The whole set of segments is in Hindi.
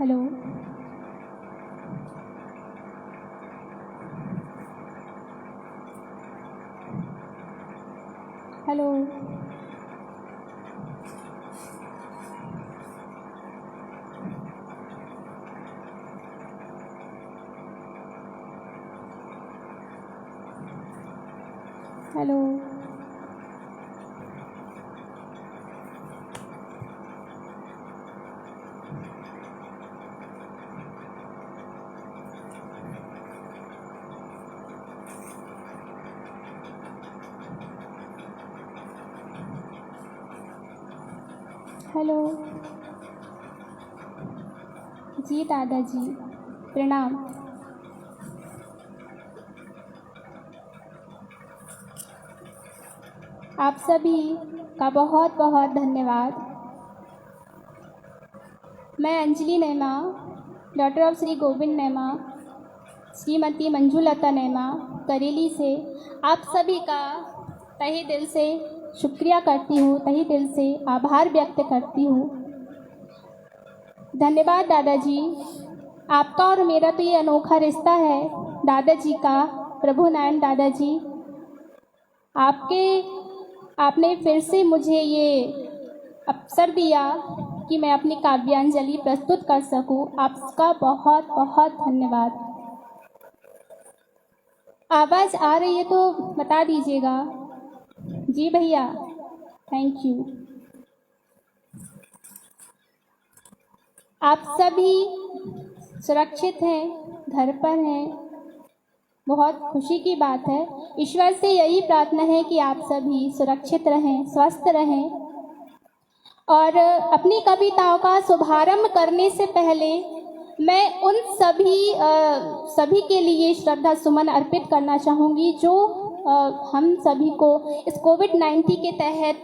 हेलो। हेलो। हेलो। हेलो। जी दादाजी प्रणाम। आप सभी का बहुत बहुत धन्यवाद। मैं अंजलि नैमा, डॉटर ऑफ श्री गोविंद नैमा, श्रीमती मंजुलता नैमा, करेली से आप सभी का तहे दिल से शुक्रिया करती हूँ, तहे दिल से आभार व्यक्त करती हूँ। धन्यवाद दादाजी, आपका और मेरा तो ये अनोखा रिश्ता है दादाजी का। प्रभु नारायण दादाजी, आपने फिर से मुझे ये अवसर दिया कि मैं अपनी काव्यांजलि प्रस्तुत कर सकूं। आपका बहुत बहुत धन्यवाद। आवाज़ आ रही है तो बता दीजिएगा। जी भैया, थैंक यू। आप सभी सुरक्षित हैं, घर पर हैं, बहुत खुशी की बात है। ईश्वर से यही प्रार्थना है कि आप सभी सुरक्षित रहें, स्वस्थ रहें। और अपनी कविताओं का शुभारंभ करने से पहले मैं उन सभी के लिए श्रद्धा सुमन अर्पित करना चाहूँगी जो हम सभी को इस कोविड-19 के तहत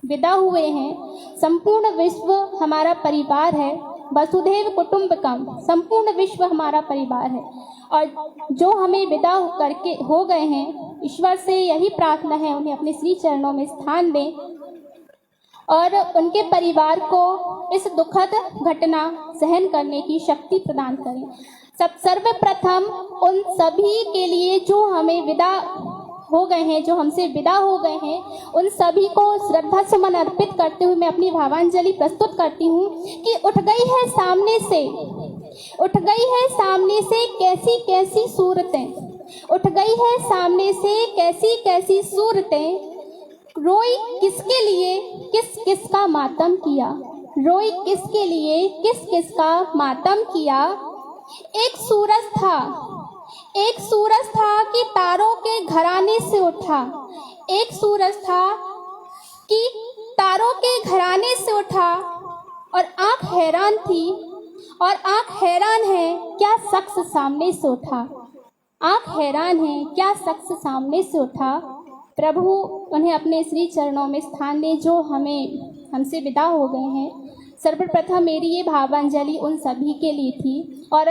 विदा हुए हैं। संपूर्ण विश्व हमारा परिवार है, वसुधैव कुटुंबकम, संपूर्ण विश्व हमारा परिवार है। और जो हमें विदा करके हो गए हैं, ईश्वर से यही प्रार्थना है उन्हें अपने श्री चरणों में स्थान दें और उनके परिवार को इस दुखद घटना सहन करने की शक्ति प्रदान करें। सर्वप्रथम उन सभी के लिए जो हमें विदा हो गए हैं, जो हमसे विदा हो गए हैं, उन सभी को श्रद्धा सुमन अर्पित करते हुए मैं अपनी भावांजलि प्रस्तुत करती हूँ कि उठ गई है सामने से कैसी कैसी सूरतें, उठ गई है सामने से कैसी कैसी सूरतें। रोई किसके लिए किस किस का मातम किया, रोई किसके लिए किस किस का मातम किया। एक सूरज था कि तारों के घराने से उठा, एक सूरज था कि तारों के घराने से उठा। और आँख हैरान थी और आँख हैरान है क्या शख्स सामने से उठा, आँख हैरान है क्या शख्स सामने से उठा। प्रभु उन्हें अपने श्री चरणों में स्थान दें जो हमसे विदा हो गए हैं। सर्वप्रथम मेरी ये भावांजलि उन सभी के लिए थी और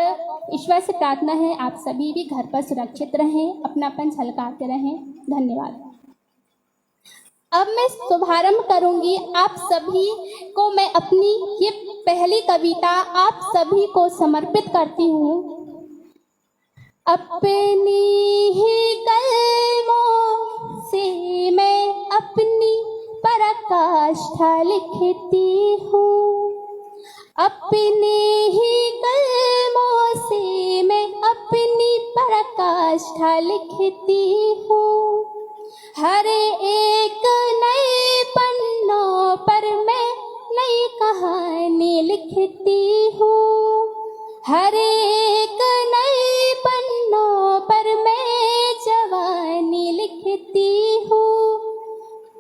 ईश्वर से प्रार्थना है आप सभी भी घर पर सुरक्षित रहें, अपनापन झलकाते रहें। धन्यवाद। अब मैं शुभारंभ करूंगी। आप सभी को मैं अपनी ये पहली कविता आप सभी को समर्पित करती हूँ। अपनी ही कलमों से मैं अपनी पराकाष्ठा लिखती हूँ, अपने ही कलमों से मैं अपनी पराकाष्ठा लिखती हूँ। हर एक नए पन्नों पर मैं नई कहानी लिखती हूँ, हर एक नए पन्नों पर मैं जवानी लिखती हूँ।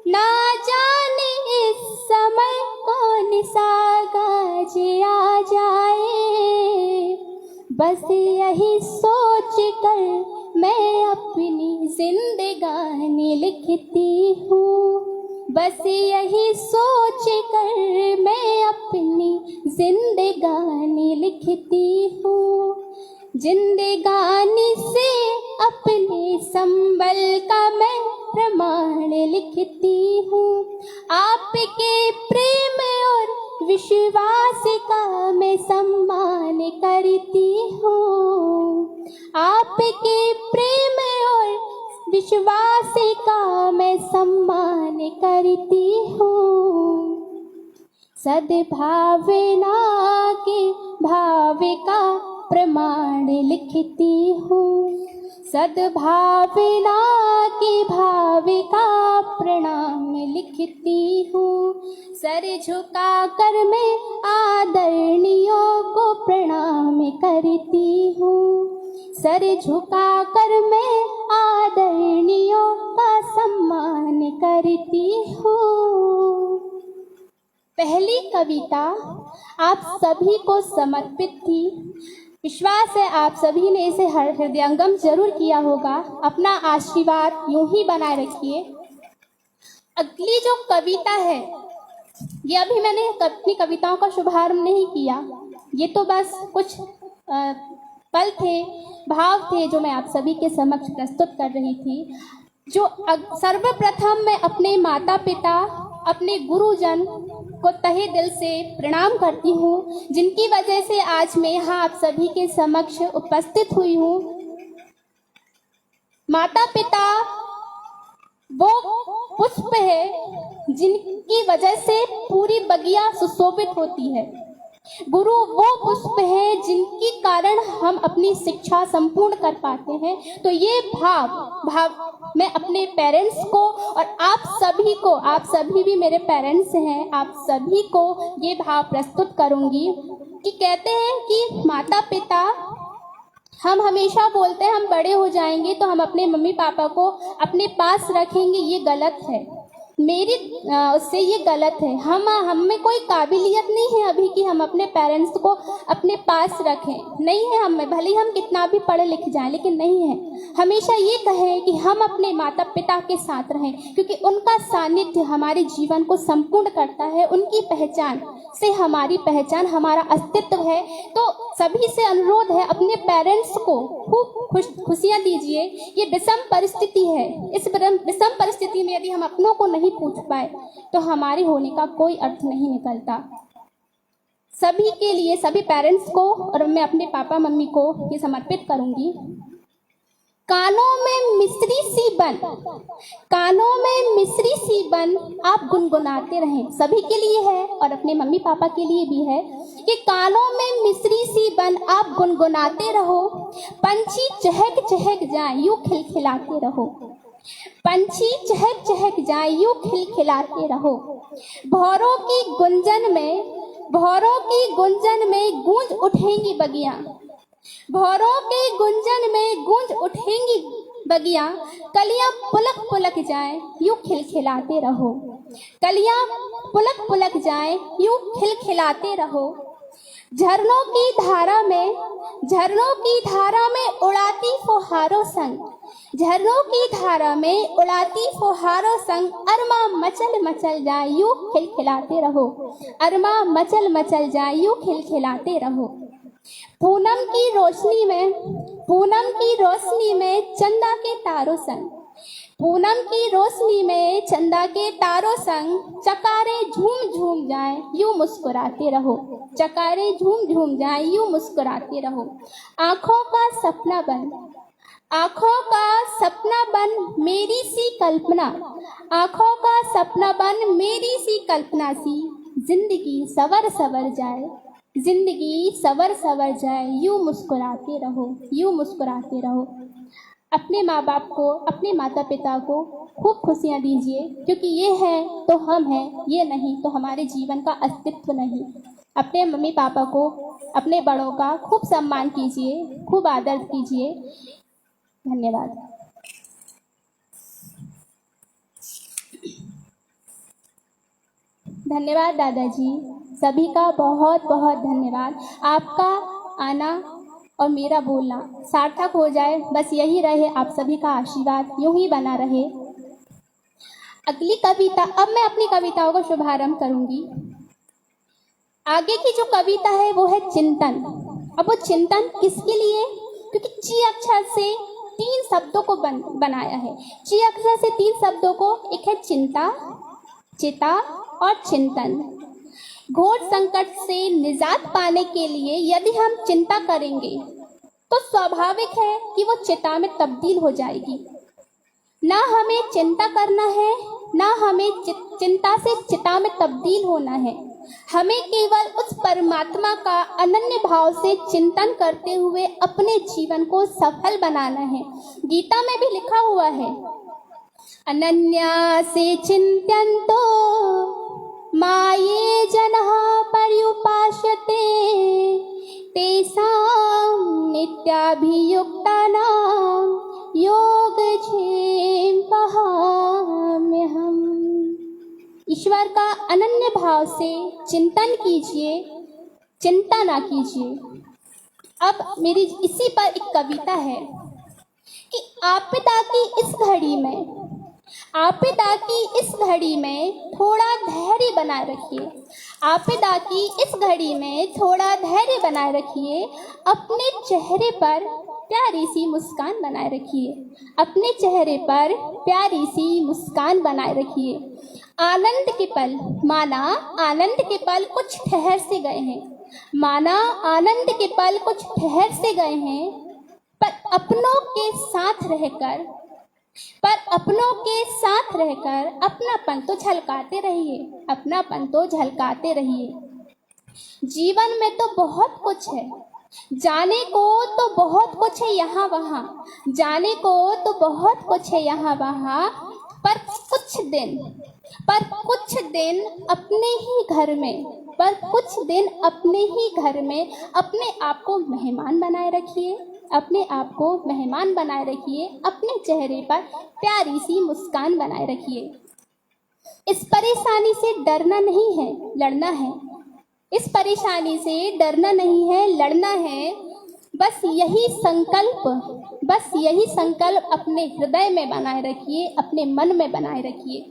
ना जाने इस समय कौन सा गाज आ जाए, बस यही सोच कर मैं अपनी जिंदगानी लिखती हूँ, बस यही सोच कर मैं अपनी जिंदगानी लिखती हूँ। जिंदगानी से अपने संबल का मैं प्रमाण लिखती हूँ, आपके प्रेम और विश्वास का मैं सम्मान करती हूँ। आपके प्रेम और विश्वास का मैं सम्मान करती हूँ। सद्भावना के भाव का प्रमाण लिखती हूँ। सद्भावना के भाव का प्रणाम लिखती हूँ। सर झुका कर मैं आदरणीयों को प्रणाम करती हूँ। सर झुका कर मैं आदरणीयों का सम्मान करती हूँ। पहली कविता आप सभी को समर्पित थी। विश्वास है आप सभी ने इसे हृदयंगम जरूर किया होगा। अपना आशीर्वाद यूं ही बनाए रखिए। अगली जो कविता है, ये अभी मैंने अपनी कविताओं का शुभारंभ नहीं किया, ये तो बस कुछ पल थे, भाव थे जो मैं आप सभी के समक्ष प्रस्तुत कर रही थी। जो सर्वप्रथम मैं अपने माता पिता, अपने गुरुजन को तहे दिल से प्रणाम करती हूँ, जिनकी वजह से आज मैं यहाँ आप सभी के समक्ष उपस्थित हुई हूँ। माता पिता वो पुष्प है जिनकी वजह से पूरी बगिया सुशोभित होती है। गुरु वो पुष्प है जिनके कारण हम अपनी शिक्षा संपूर्ण कर पाते हैं। तो ये भाव मैं अपने पेरेंट्स को और आप सभी को, आप सभी भी मेरे पेरेंट्स हैं, आप सभी को ये भाव प्रस्तुत करूंगी कि कहते हैं कि माता पिता, हम हमेशा बोलते हैं हम बड़े हो जाएंगे तो हम अपने मम्मी पापा को अपने पास रखेंगे, ये गलत है। मेरी उससे ये गलत है। हम में कोई काबिलियत नहीं है अभी कि हम अपने पेरेंट्स को अपने पास रखें, नहीं है हम में, भले ही हम कितना भी पढ़े लिख जाएं, लेकिन नहीं है। हमेशा ये कहें कि हम अपने माता पिता के साथ रहें, क्योंकि उनका सानिध्य हमारे जीवन को संपूर्ण करता है। उनकी पहचान से हमारी पहचान, हमारा अस्तित्व है। तो सभी से अनुरोध है, अपने पेरेंट्स को खूब खुशियाँ दीजिए। ये विषम परिस्थिति है, इस विषम परिस्थिति में यदि हम अपनों को नहीं पूछ पाए तो हमारे होने का कोई अर्थ नहीं निकलता। सभी के लिए, सभी पेरेंट्स को, और मैं अपने पापा मम्मी को ये समर्पित करूंगी। कानों में मिश्री सी बन, कानों में मिश्री सी बन आप गुनगुनाते रहें। सभी के लिए है और अपने मम्मी पापा के लिए भी है कि कानों में मिश्री सी बन आप गुनगुनाते रहो। पंछी चहक चहक जाए यूं खिलखिलाते रहो। पंछी चहक चहक जाए यूं खिलखिलाते रहो। भौरों की गुंजन में गूंज उठेंगी बगियां। भौरों के गुंजन में गूंज उठेंगी बगियां। कलियां पुलक पुलक जाए यूं खिलखिलाते रहो। कलियां पुलक पुलक जाए यूं खिलखिलाते रहो। झरनों की धारा में उड़ाती फुहारों संग, झरनों की धारा में उड़ाती फुहारों संग अरमा मचल मचल जाए यूं खिलखिलाते रहो। अरमा मचल मचल जाए यूं खिलखिलाते रहो। पूनम की रोशनी में चंदा के तारों संग, पूनम की रोशनी में चंदा के तारों संग चकारे झूम झूम जाए यूं मुस्कुराते रहो। चकारे झूम झूम जाए यूं मुस्कुराते रहो। आँखों का सपना बन मेरी सी कल्पना, आँखों का सपना बन मेरी सी कल्पना सी। जिंदगी सवर सवर जाए, जिंदगी सवर सवर जाए यूं मुस्कुराते रहो, यूं मुस्कुराते रहो। अपने माँ बाप को, अपने माता पिता को खूब खुशियाँ दीजिए, क्योंकि ये है तो हम हैं, ये नहीं तो हमारे जीवन का अस्तित्व नहीं। अपने मम्मी पापा को, अपने बड़ों का खूब सम्मान कीजिए, खूब आदर कीजिए। धन्यवाद। धन्यवाद दादाजी, सभी का बहुत बहुत धन्यवाद। आपका आना और मेरा बोलना सार्थक हो जाए, बस यही रहे, आप सभी का आशीर्वाद यूं ही बना रहे। अगली कविता, अब मैं अपनी कविताओं का शुभारंभ करूंगी। आगे की जो कविता है वो है चिंतन। अब वो चिंतन किसके लिए? क्योंकि ची अक्षर से 3 शब्दों को बनाया है। ची अक्षर से 3 शब्दों को, एक है चिंता, चिता और चिंतन। घोर संकट से निजात पाने के लिए यदि हम चिंता करेंगे तो स्वाभाविक है कि वो चिता में तब्दील हो जाएगी। ना हमें चिंता करना है, ना हमें चिंता से चिता में तब्दील होना है। हमें केवल उस परमात्मा का अनन्य भाव से चिंतन करते हुए अपने जीवन को सफल बनाना है। गीता में भी लिखा हुआ है, अनन्या से चिंत्यन्तो माये जनः पर्युपास्यते तेषां नित्याभियुक्तानां योगक्षेमं वहाम्यहम्। ईश्वर का अनन्य भाव से चिंतन कीजिए, चिंता ना कीजिए। अब मेरी इसी पर एक कविता है कि आपदा की इस घड़ी में, आपदा की इस घड़ी में थोड़ा धैर्य बनाए रखिए। आपदा की इस घड़ी में थोड़ा धैर्य बनाए रखिए। अपने चेहरे पर प्यारी सी मुस्कान बनाए रखिए। अपने चेहरे पर प्यारी सी मुस्कान बनाए रखिए। आनंद के पल, माना आनंद के पल कुछ ठहर से गए हैं, माना आनंद के पल कुछ ठहर से गए हैं, पर अपनों के साथ रहकर, पर अपनों के साथ रहकर अपनापन तो झलकाते रहिए, अपनापन तो झलकाते रहिए। जीवन में तो बहुत कुछ है, जाने को तो बहुत कुछ है यहाँ वहाँ, जाने को तो बहुत कुछ है यहाँ वहाँ, पर कुछ दिन अपने ही घर में, पर कुछ दिन अपने ही घर में अपने आप को मेहमान बनाए रखिए। अपने आप को मेहमान बनाए रखिए। अपने चेहरे पर प्यारी सी मुस्कान बनाए रखिए। इस परेशानी से डरना नहीं है, लड़ना है। इस परेशानी से डरना नहीं है, लड़ना है। बस यही संकल्प अपने हृदय में बनाए रखिए, अपने मन में बनाए रखिए।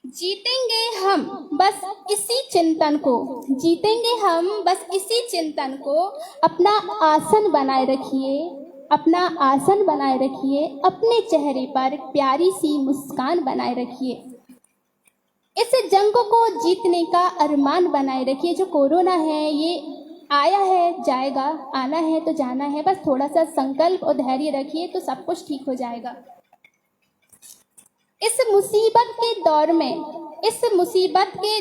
जीतेंगे हम बस इसी चिंतन को, जीतेंगे हम बस इसी चिंतन को। अपना आसन बनाए रखिए, अपना आसन बनाए रखिए। अपने चेहरे पर प्यारी सी मुस्कान बनाए रखिए। इस जंग को जीतने का अरमान बनाए रखिए। जो कोरोना है ये आया है, जाएगा, आना है तो जाना है। बस थोड़ा सा संकल्प और धैर्य रखिए तो सब कुछ ठीक हो जाएगा। इस मुसीबत के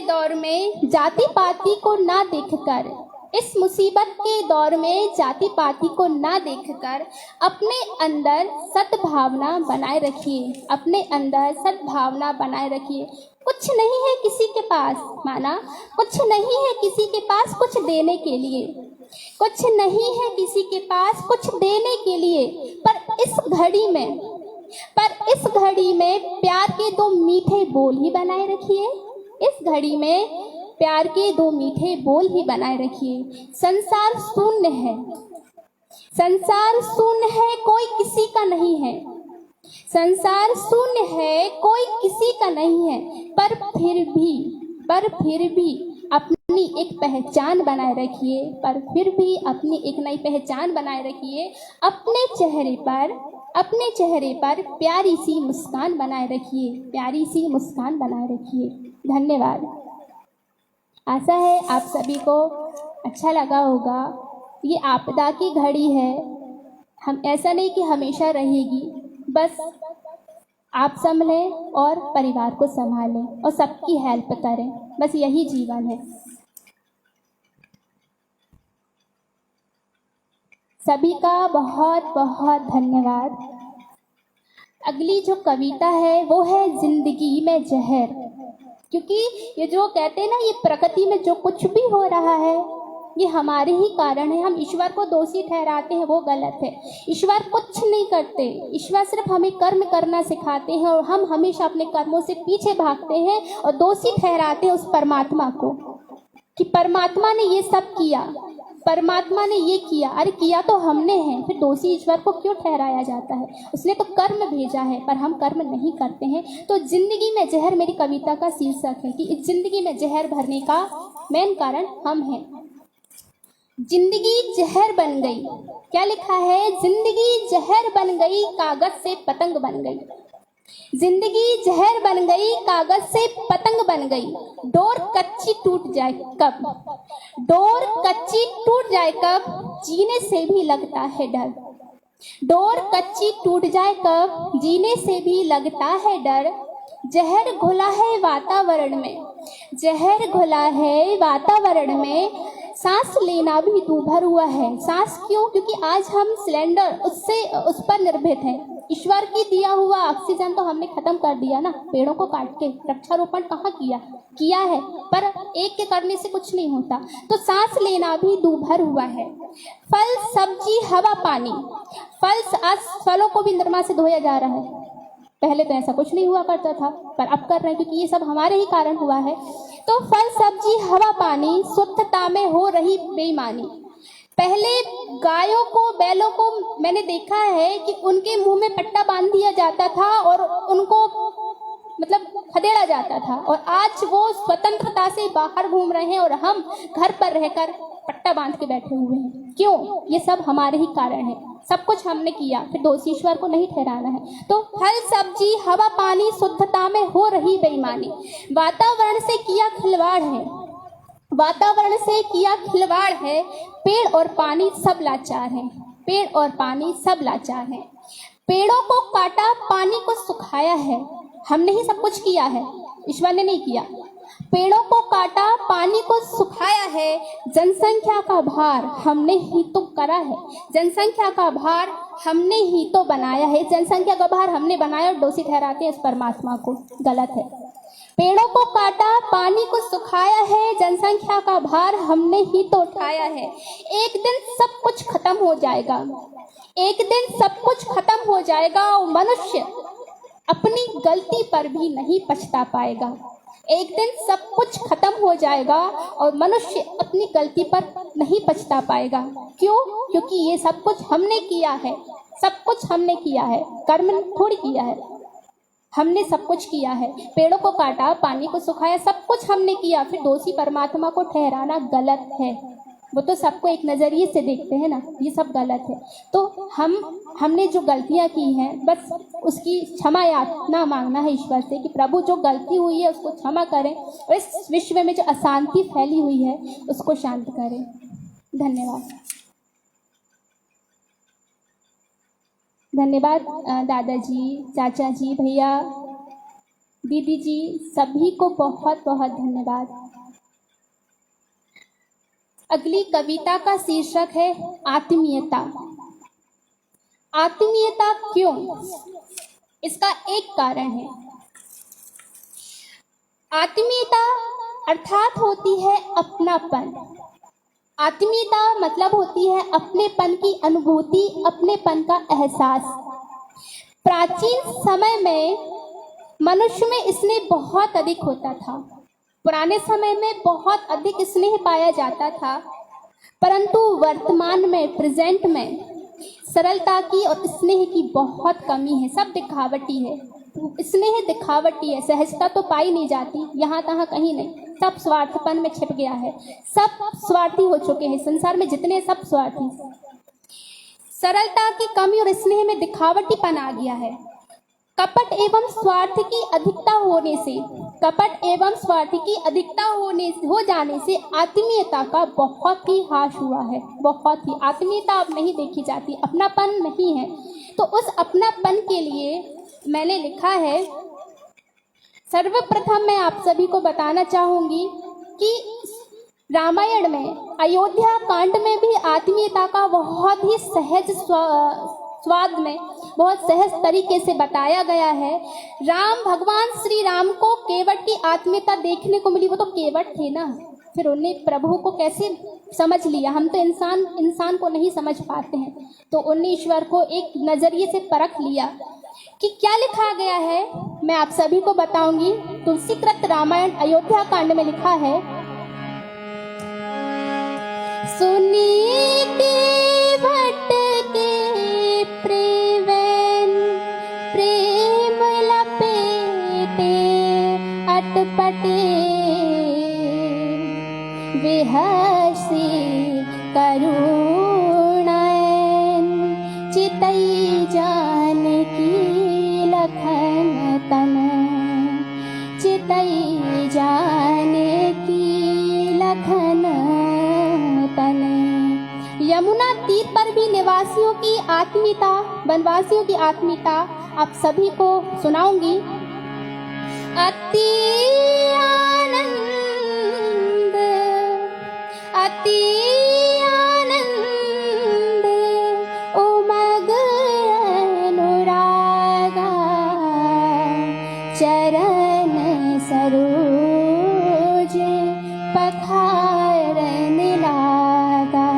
दौर में जाति पाति को ना देखकर, इस मुसीबत के दौर में जाति पाति को ना देखकर अपने अंदर सद्भावना बनाए रखिए। अपने अंदर सद्भावना बनाए रखिए। कुछ नहीं है किसी के पास, माना कुछ नहीं है किसी के पास कुछ देने के लिए, कुछ नहीं है किसी के पास कुछ देने के लिए। पर इस घड़ी में प्यार के दो मीठे बोल ही बनाए रखिए। इस घड़ी में प्यार के दो मीठे बोल ही बनाए रखिए। संसार शून्य है, संसार शून्य है, कोई किसी का नहीं है। संसार शून्य है, कोई किसी का नहीं है। पर फिर भी अपनी एक पहचान बनाए रखिए। पर फिर भी अपनी एक नई पहचान बनाए रखिए। अपने चेहरे पर प्यारी सी मुस्कान बनाए रखिए, प्यारी सी मुस्कान बनाए रखिए। धन्यवाद। आशा है आप सभी को अच्छा लगा होगा। ये आपदा की घड़ी है, हम ऐसा नहीं कि हमेशा रहेगी। बस आप संभलें और परिवार को संभालें और सबकी हेल्प करें, बस यही जीवन है। सभी का बहुत बहुत धन्यवाद। अगली जो कविता है वो है जिंदगी में जहर। क्योंकि ये जो कहते हैं ना, ये प्रकृति में जो कुछ भी हो रहा है ये हमारे ही कारण है। हम ईश्वर को दोषी ठहराते हैं, वो गलत है। ईश्वर कुछ नहीं करते, ईश्वर सिर्फ हमें कर्म करना सिखाते हैं और हम हमेशा अपने कर्मों से पीछे भागते हैं और दोषी ठहराते हैं उस परमात्मा को कि परमात्मा ने ये सब किया, परमात्मा ने ये किया। अरे किया तो हमने है, फिर दोषी ईश्वर को क्यों ठहराया जाता है? उसने तो कर्म भेजा है, पर हम कर्म नहीं करते हैं। तो जिंदगी में जहर मेरी कविता का शीर्षक है कि इस जिंदगी में जहर भरने का मेन कारण हम हैं। जिंदगी जहर बन गई, क्या लिखा है? जिंदगी जहर बन गई, कागज से पतंग बन गई। जिंदगी जहर बन गई, कागज से पतंग बन गई, डोर कच्ची टूट जाए कब, डोर कच्ची टूट जाए कब, जीने से भी लगता है डर, डोर कच्ची टूट जाए कब, जीने से भी लगता है डर, जहर घुला है वातावरण में, जहर घुला है वातावरण में, सांस लेना भी दूभर हुआ है। सांस क्यों? क्योंकि आज हम सिलेंडर उस पर निर्भर हैं। ईश्वर की दिया हुआ ऑक्सीजन तो हमने खत्म कर दिया ना, पेड़ों को काट के। वृक्षारोपण कहाँ किया है, पर एक के करने से कुछ नहीं होता। तो सांस लेना भी दूभर हुआ है। फल सब्जी हवा पानी, आज फलों को भी निरमा से धोया जा रहा है। पहले तो ऐसा कुछ नहीं हुआ करता था, पर अब कर रहे हैं, क्योंकि ये सब हमारे ही कारण हुआ है। तो फल सब्जी हवा पानी, शुद्धता में हो रही बेईमानी। पहले गायों को, बैलों को मैंने देखा है कि उनके मुंह में पट्टा बांध दिया जाता था और उनको मतलब खदेड़ा जाता था, और आज वो स्वतंत्रता से बाहर घूम रहे हैं और हम घर पर रहकर पट्टा बांध के बैठे हुए हैं। क्यों? ये सब हमारे ही कारण है। सब कुछ हमने किया, फिर दोषी ईश्वर को नहीं ठहराना है। तो फल सब्जी हवा पानी, शुद्धता में हो रही बेईमानी। वातावरण से किया खिलवाड़ है, वातावरण से किया खिलवाड़ है, पेड़ और पानी सब लाचार हैं, पेड़ और पानी सब लाचार हैं। पेड़ों को काटा, पानी को सुखाया है, हमने ही सब कुछ किया है, ईश्वर ने नहीं किया। पेड़ों को काटा, पानी को सुखाया है, जनसंख्या का भार हमने ही तो करा है, जनसंख्या का भार हमने ही तो बनाया है। जनसंख्या का भार हमने बनाया और दोषी ठहराते हैं इस परमात्मा को, गलत है। पेड़ों को काटा, पानी को सुखाया है, जनसंख्या का भार हमने ही तो उठाया है। एक दिन सब कुछ खत्म हो जाएगा, एक दिन सब कुछ खत्म हो जाएगा और मनुष्य अपनी गलती पर भी नहीं पछता पाएगा। एक दिन सब कुछ खत्म हो जाएगा और मनुष्य अपनी गलती पर नहीं पछता पाएगा। क्यों? क्योंकि ये सब कुछ हमने किया है, सब कुछ हमने किया है, कर्म थोड़ी किया है, हमने सब कुछ किया है। पेड़ों को काटा, पानी को सुखाया, सब कुछ हमने किया, फिर दोषी परमात्मा को ठहराना गलत है। वो तो सबको एक नज़रिए से देखते हैं ना, ये सब गलत है। तो हमने जो गलतियां की हैं, बस उसकी क्षमा याचना मांगना है ईश्वर से कि प्रभु जो गलती हुई है उसको क्षमा करें और इस विश्व में जो अशांति फैली हुई है उसको शांत करें। धन्यवाद। धन्यवाद दादाजी, चाचा जी, भैया, दीदी जी, सभी को बहुत बहुत धन्यवाद। अगली कविता का शीर्षक है आत्मीयता। आत्मीयता क्यों? इसका एक कारण है। आत्मीयता अर्थात होती है अपनापन। आत्मीयता मतलब होती है अपनेपन की अनुभूति, अपनेपन का एहसास। प्राचीन समय में मनुष्य में स्नेह बहुत अधिक होता था। पुराने समय में बहुत अधिक स्नेह पाया जाता था, परंतु वर्तमान में, प्रेजेंट में सरलता की और स्नेह की बहुत कमी है। सब दिखावटी है, स्नेह दिखावटी है, सहजता तो पाई नहीं जाती, यहाँ तहाँ कहीं नहीं। सब स्वार्थपन में छिप गया है, सब स्वार्थी हो चुके हैं संसार में, जितने सब स्वार्थी। सरलता की कमी और स्नेह में दिखावटीपन आ गया है। कपट एवं स्वार्थ की अधिकता होने से, कपट एवं स्वार्थ की अधिकता हो जाने से आत्मीयता का बहुत ही ह्रास हुआ है। बहुत ही आत्मीयता अब नहीं देखी जाती, अपनापन नहीं है। तो उस अपनापन के लिए मैंने लिखा है। सर्वप्रथम मैं आप सभी को बताना चाहूंगी कि रामायण में, अयोध्या कांड में भी आत्मीयता का बहुत ही सहज स्वाद में, बहुत सहज तरीके से बताया गया है। राम, भगवान श्री राम को केवट की आत्मीयता देखने को मिली। वो तो केवट थे ना, फिर उन्हें प्रभु को कैसे समझ लिया? हम तो इंसान को नहीं समझ पाते हैं, तो उन्हें ईश्वर को एक नजरिए से परख लिया कि क्या लिखा गया है। मैं आप सभी को बताऊंगी। तुलसीकृत रामायण अयोध्या कांड में लिखा है, सुनी केवट के प्रेम लपेटे अटपटे, विहसी करुणैन चितई जानकी लखन जाने की लखन तने। यमुना तीर पर भी निवासियों की आत्मीयता, वनवासियों की आत्मीयता आप सभी को सुनाऊंगी। अति आनंद, अति आनंद उमग अनुरागा, चरण सरोज पखारन लागा,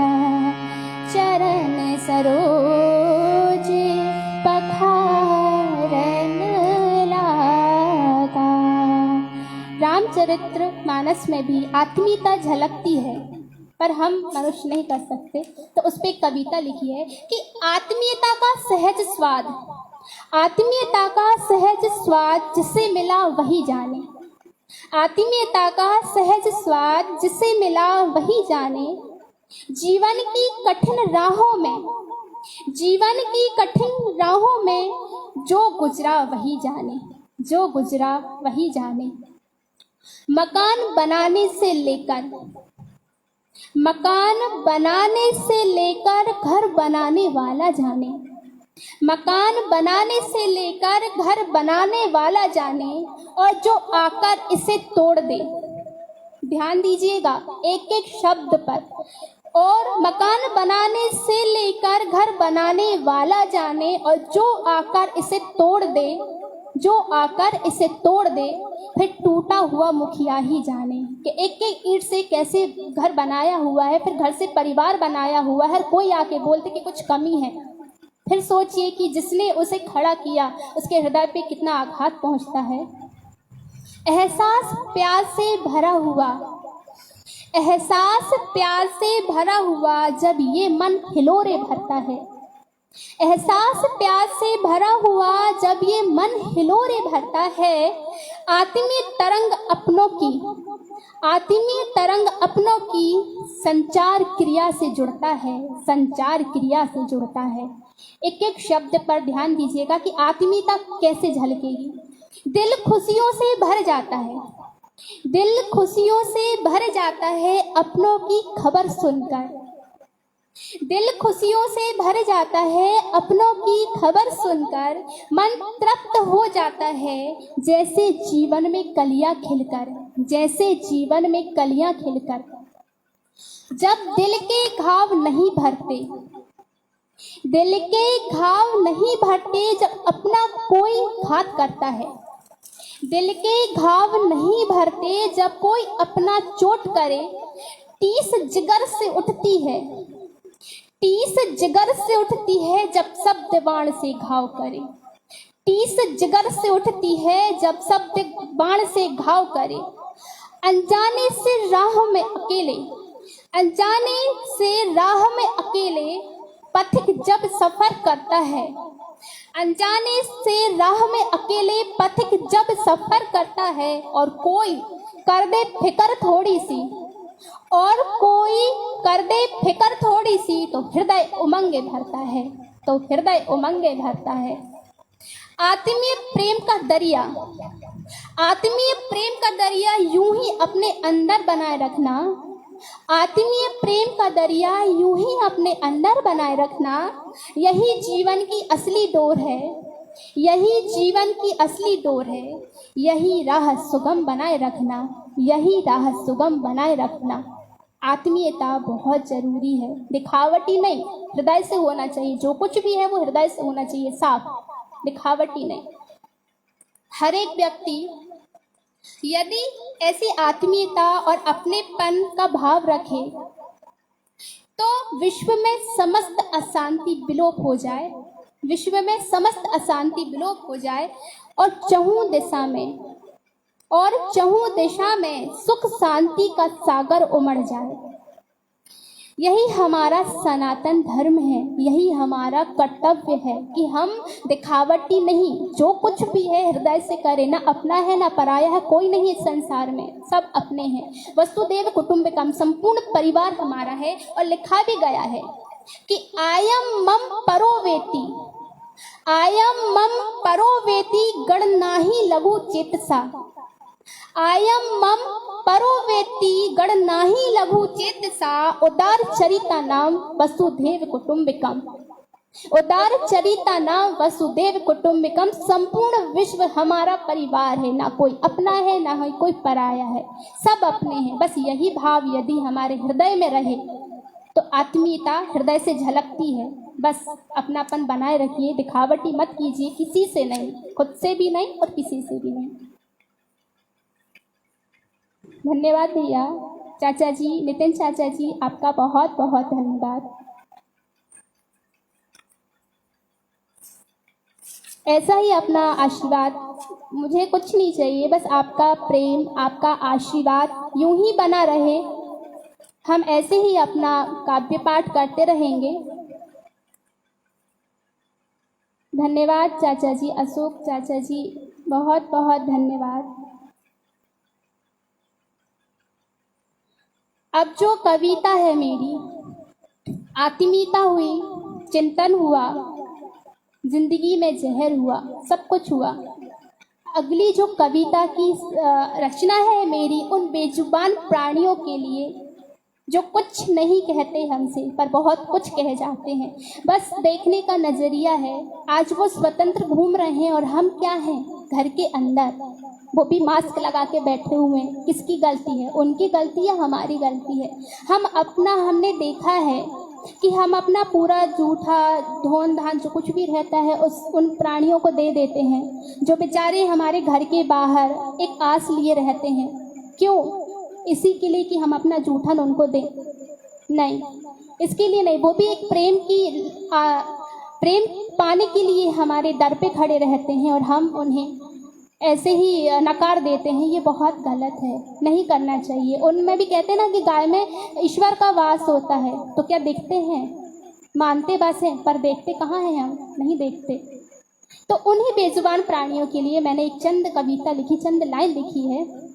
चरण सरोज पखारन लागा। रामचरित्र मानस में भी आत्मीयता झलकती है, पर हम मनुष्य नहीं कर सकते, तो उस पर कविता लिखी है कि आत्मीयता का सहज स्वाद, आत्मीयता का सहज स्वाद जिसे मिला वही जाने, आत्मीयता का सहज स्वाद जिसे मिला वही जाने। जीवन की कठिन राहों में, जीवन की कठिन राहों में जो गुजरा वही जाने, जो गुजरा वही जाने। मकान बनाने से लेकर, मकान बनाने से लेकर घर बनाने वाला जाने, मकान बनाने से लेकर घर बनाने वाला जाने, और जो आकर इसे तोड़ दे। ध्यान दीजिएगा एक एक शब्द पर। और मकान बनाने से लेकर घर बनाने वाला जाने, और जो आकर इसे तोड़ दे, जो आकर इसे तोड़ दे, फिर टूटा हुआ मुखिया ही जाने कि एक एक ईंट से कैसे घर बनाया हुआ है, फिर घर से परिवार बनाया हुआ है। कोई आके बोलते कि कुछ कमी है, फिर सोचिए कि जिसने उसे खड़ा किया उसके हृदय पे कितना आघात पहुंचता है। एहसास प्यार से भरा हुआ, एहसास प्यार से भरा हुआ जब ये मन हिलोरे भरता है, एहसास प्यार से भरा हुआ जब ये मन हिलोरे भरता है। आत्मीय तरंग अपनों की, आत्मीय तरंग अपनों की संचार क्रिया से जुड़ता है, संचार क्रिया से जुड़ता है। एक एक शब्द पर ध्यान दीजिएगा कि आत्मीयता कैसे झलकेगी। दिल खुशियों से भर जाता है, दिल खुशियों से भर जाता है अपनों की खबर सुनकर, दिल खुशियों से भर जाता है अपनों की खबर सुनकर। मन तृप्त हो जाता है जैसे जीवन में कलियां खिलकर, जैसे जीवन में कलियां खिलकर। जब दिल के घाव नहीं भरते, दिल के घाव नहीं भरते, जब अपना कोई घात करता है, दिल के घाव नहीं भरते जब कोई अपना चोट करे। टीस जिगर से उठती है, टीस जिगर से उठती है जब शब्द बाण से घाव करे, टीस जिगर से उठती है जब शब्द बाण से घाव करे। अनजाने से राह में अकेले, अनजाने से राह में अकेले पथिक जब सफर करता है, अनजाने से राह में अकेले पथिक जब सफर करता है। और कोई कर दे फिक्र थोड़ी सी, और कोई कर दे फिक्र थोड़ी सी, तो हृदय उमंगे भरता है, तो हृदय उमंगे भरता है। आत्मीय प्रेम का दरिया, आत्मीय प्रेम का दरिया यूं ही अपने अंदर बनाए रखना, आत्मीय प्रेम का दरिया यूं ही अपने अंदर बनाए रखना। यही जीवन की असली डोर है, यही जीवन की असली डोर है। यही राह सुगम बनाए रखना, यही राह सुगम बनाए रखना। आत्मीयता बहुत जरूरी है, दिखावटी नहीं, हृदय से होना चाहिए। जो कुछ भी है वो हृदय से होना चाहिए, साफ, दिखावटी नहीं। हर एक व्यक्ति यदि ऐसी आत्मीयता और अपनेपन का भाव रखे तो विश्व में समस्त अशांति विलोप हो जाए, विश्व में समस्त अशांति विलोप हो जाए, और चहुं दिशा में, और चहुं दिशा में सुख शांति का सागर उमड़ जाए। यही हमारा सनातन धर्म है, यही हमारा कर्तव्य है कि हम दिखावटी नहीं, जो कुछ भी है हृदय से करें। ना अपना है ना पराया है, कोई नहीं इस संसार में, सब अपने हैं। वसुदेव कुटुंबकम, संपूर्ण परिवार हमारा है। और लिखा भी गया है कि आयम मम परो वेति, आयम मम परो वेति गणनाहि लघु चेतसा, आयम मम परो वेत्ति गण नाही लघु चेतसा उदार चरिता नाम वसुधैव कुटुंबकम। उदार चरिता नाम वसुधैव कुटुंबकम। संपूर्ण विश्व हमारा परिवार है, ना कोई अपना है ना ही कोई पराया है, सब अपने हैं। बस यही भाव यदि हमारे हृदय में रहे तो आत्मीयता हृदय से झलकती है। बस अपनापन बनाए रखिए, दिखावटी मत कीजिए, किसी से नहीं, खुद से भी नहीं और किसी से भी नहीं। धन्यवाद भैया। चाचा जी, नितिन चाचा जी, आपका बहुत बहुत धन्यवाद। ऐसा ही अपना आशीर्वाद, मुझे कुछ नहीं चाहिए, बस आपका प्रेम, आपका आशीर्वाद यूं ही बना रहे। हम ऐसे ही अपना काव्य पाठ करते रहेंगे। धन्यवाद चाचा जी, अशोक चाचा जी, बहुत बहुत धन्यवाद। अब जो कविता है मेरी, आत्मीयता हुई, चिंतन हुआ, जिंदगी में जहर हुआ, सब कुछ हुआ। अगली जो कविता की रचना है मेरी, उन बेजुबान प्राणियों के लिए जो कुछ नहीं कहते हमसे पर बहुत कुछ कह जाते हैं। बस देखने का नजरिया है। आज वो स्वतंत्र घूम रहे हैं और हम क्या हैं, घर के अंदर, वो भी मास्क लगा के बैठे हुए हैं। किसकी गलती है? उनकी गलती है, हमारी गलती है? हमने देखा है कि हम अपना पूरा जूठा धोन धान जो कुछ भी रहता है उन प्राणियों को दे देते हैं, जो बेचारे हमारे घर के बाहर एक आस लिए रहते हैं। क्यों? इसी के लिए कि हम अपना जूठन उनको दें? नहीं, इसके लिए नहीं। वो भी एक प्रेम पाने के लिए हमारे दर पे खड़े रहते हैं और हम उन्हें ऐसे ही नकार देते हैं। ये बहुत गलत है, नहीं करना चाहिए। उनमें भी कहते हैं ना कि गाय में ईश्वर का वास होता है, तो क्या देखते हैं? मानते बस हैं पर देखते कहाँ हैं? हम नहीं देखते। तो उन्हीं बेजुबान प्राणियों के लिए मैंने एक चंद कविता लिखी, चंद लाइन लिखी है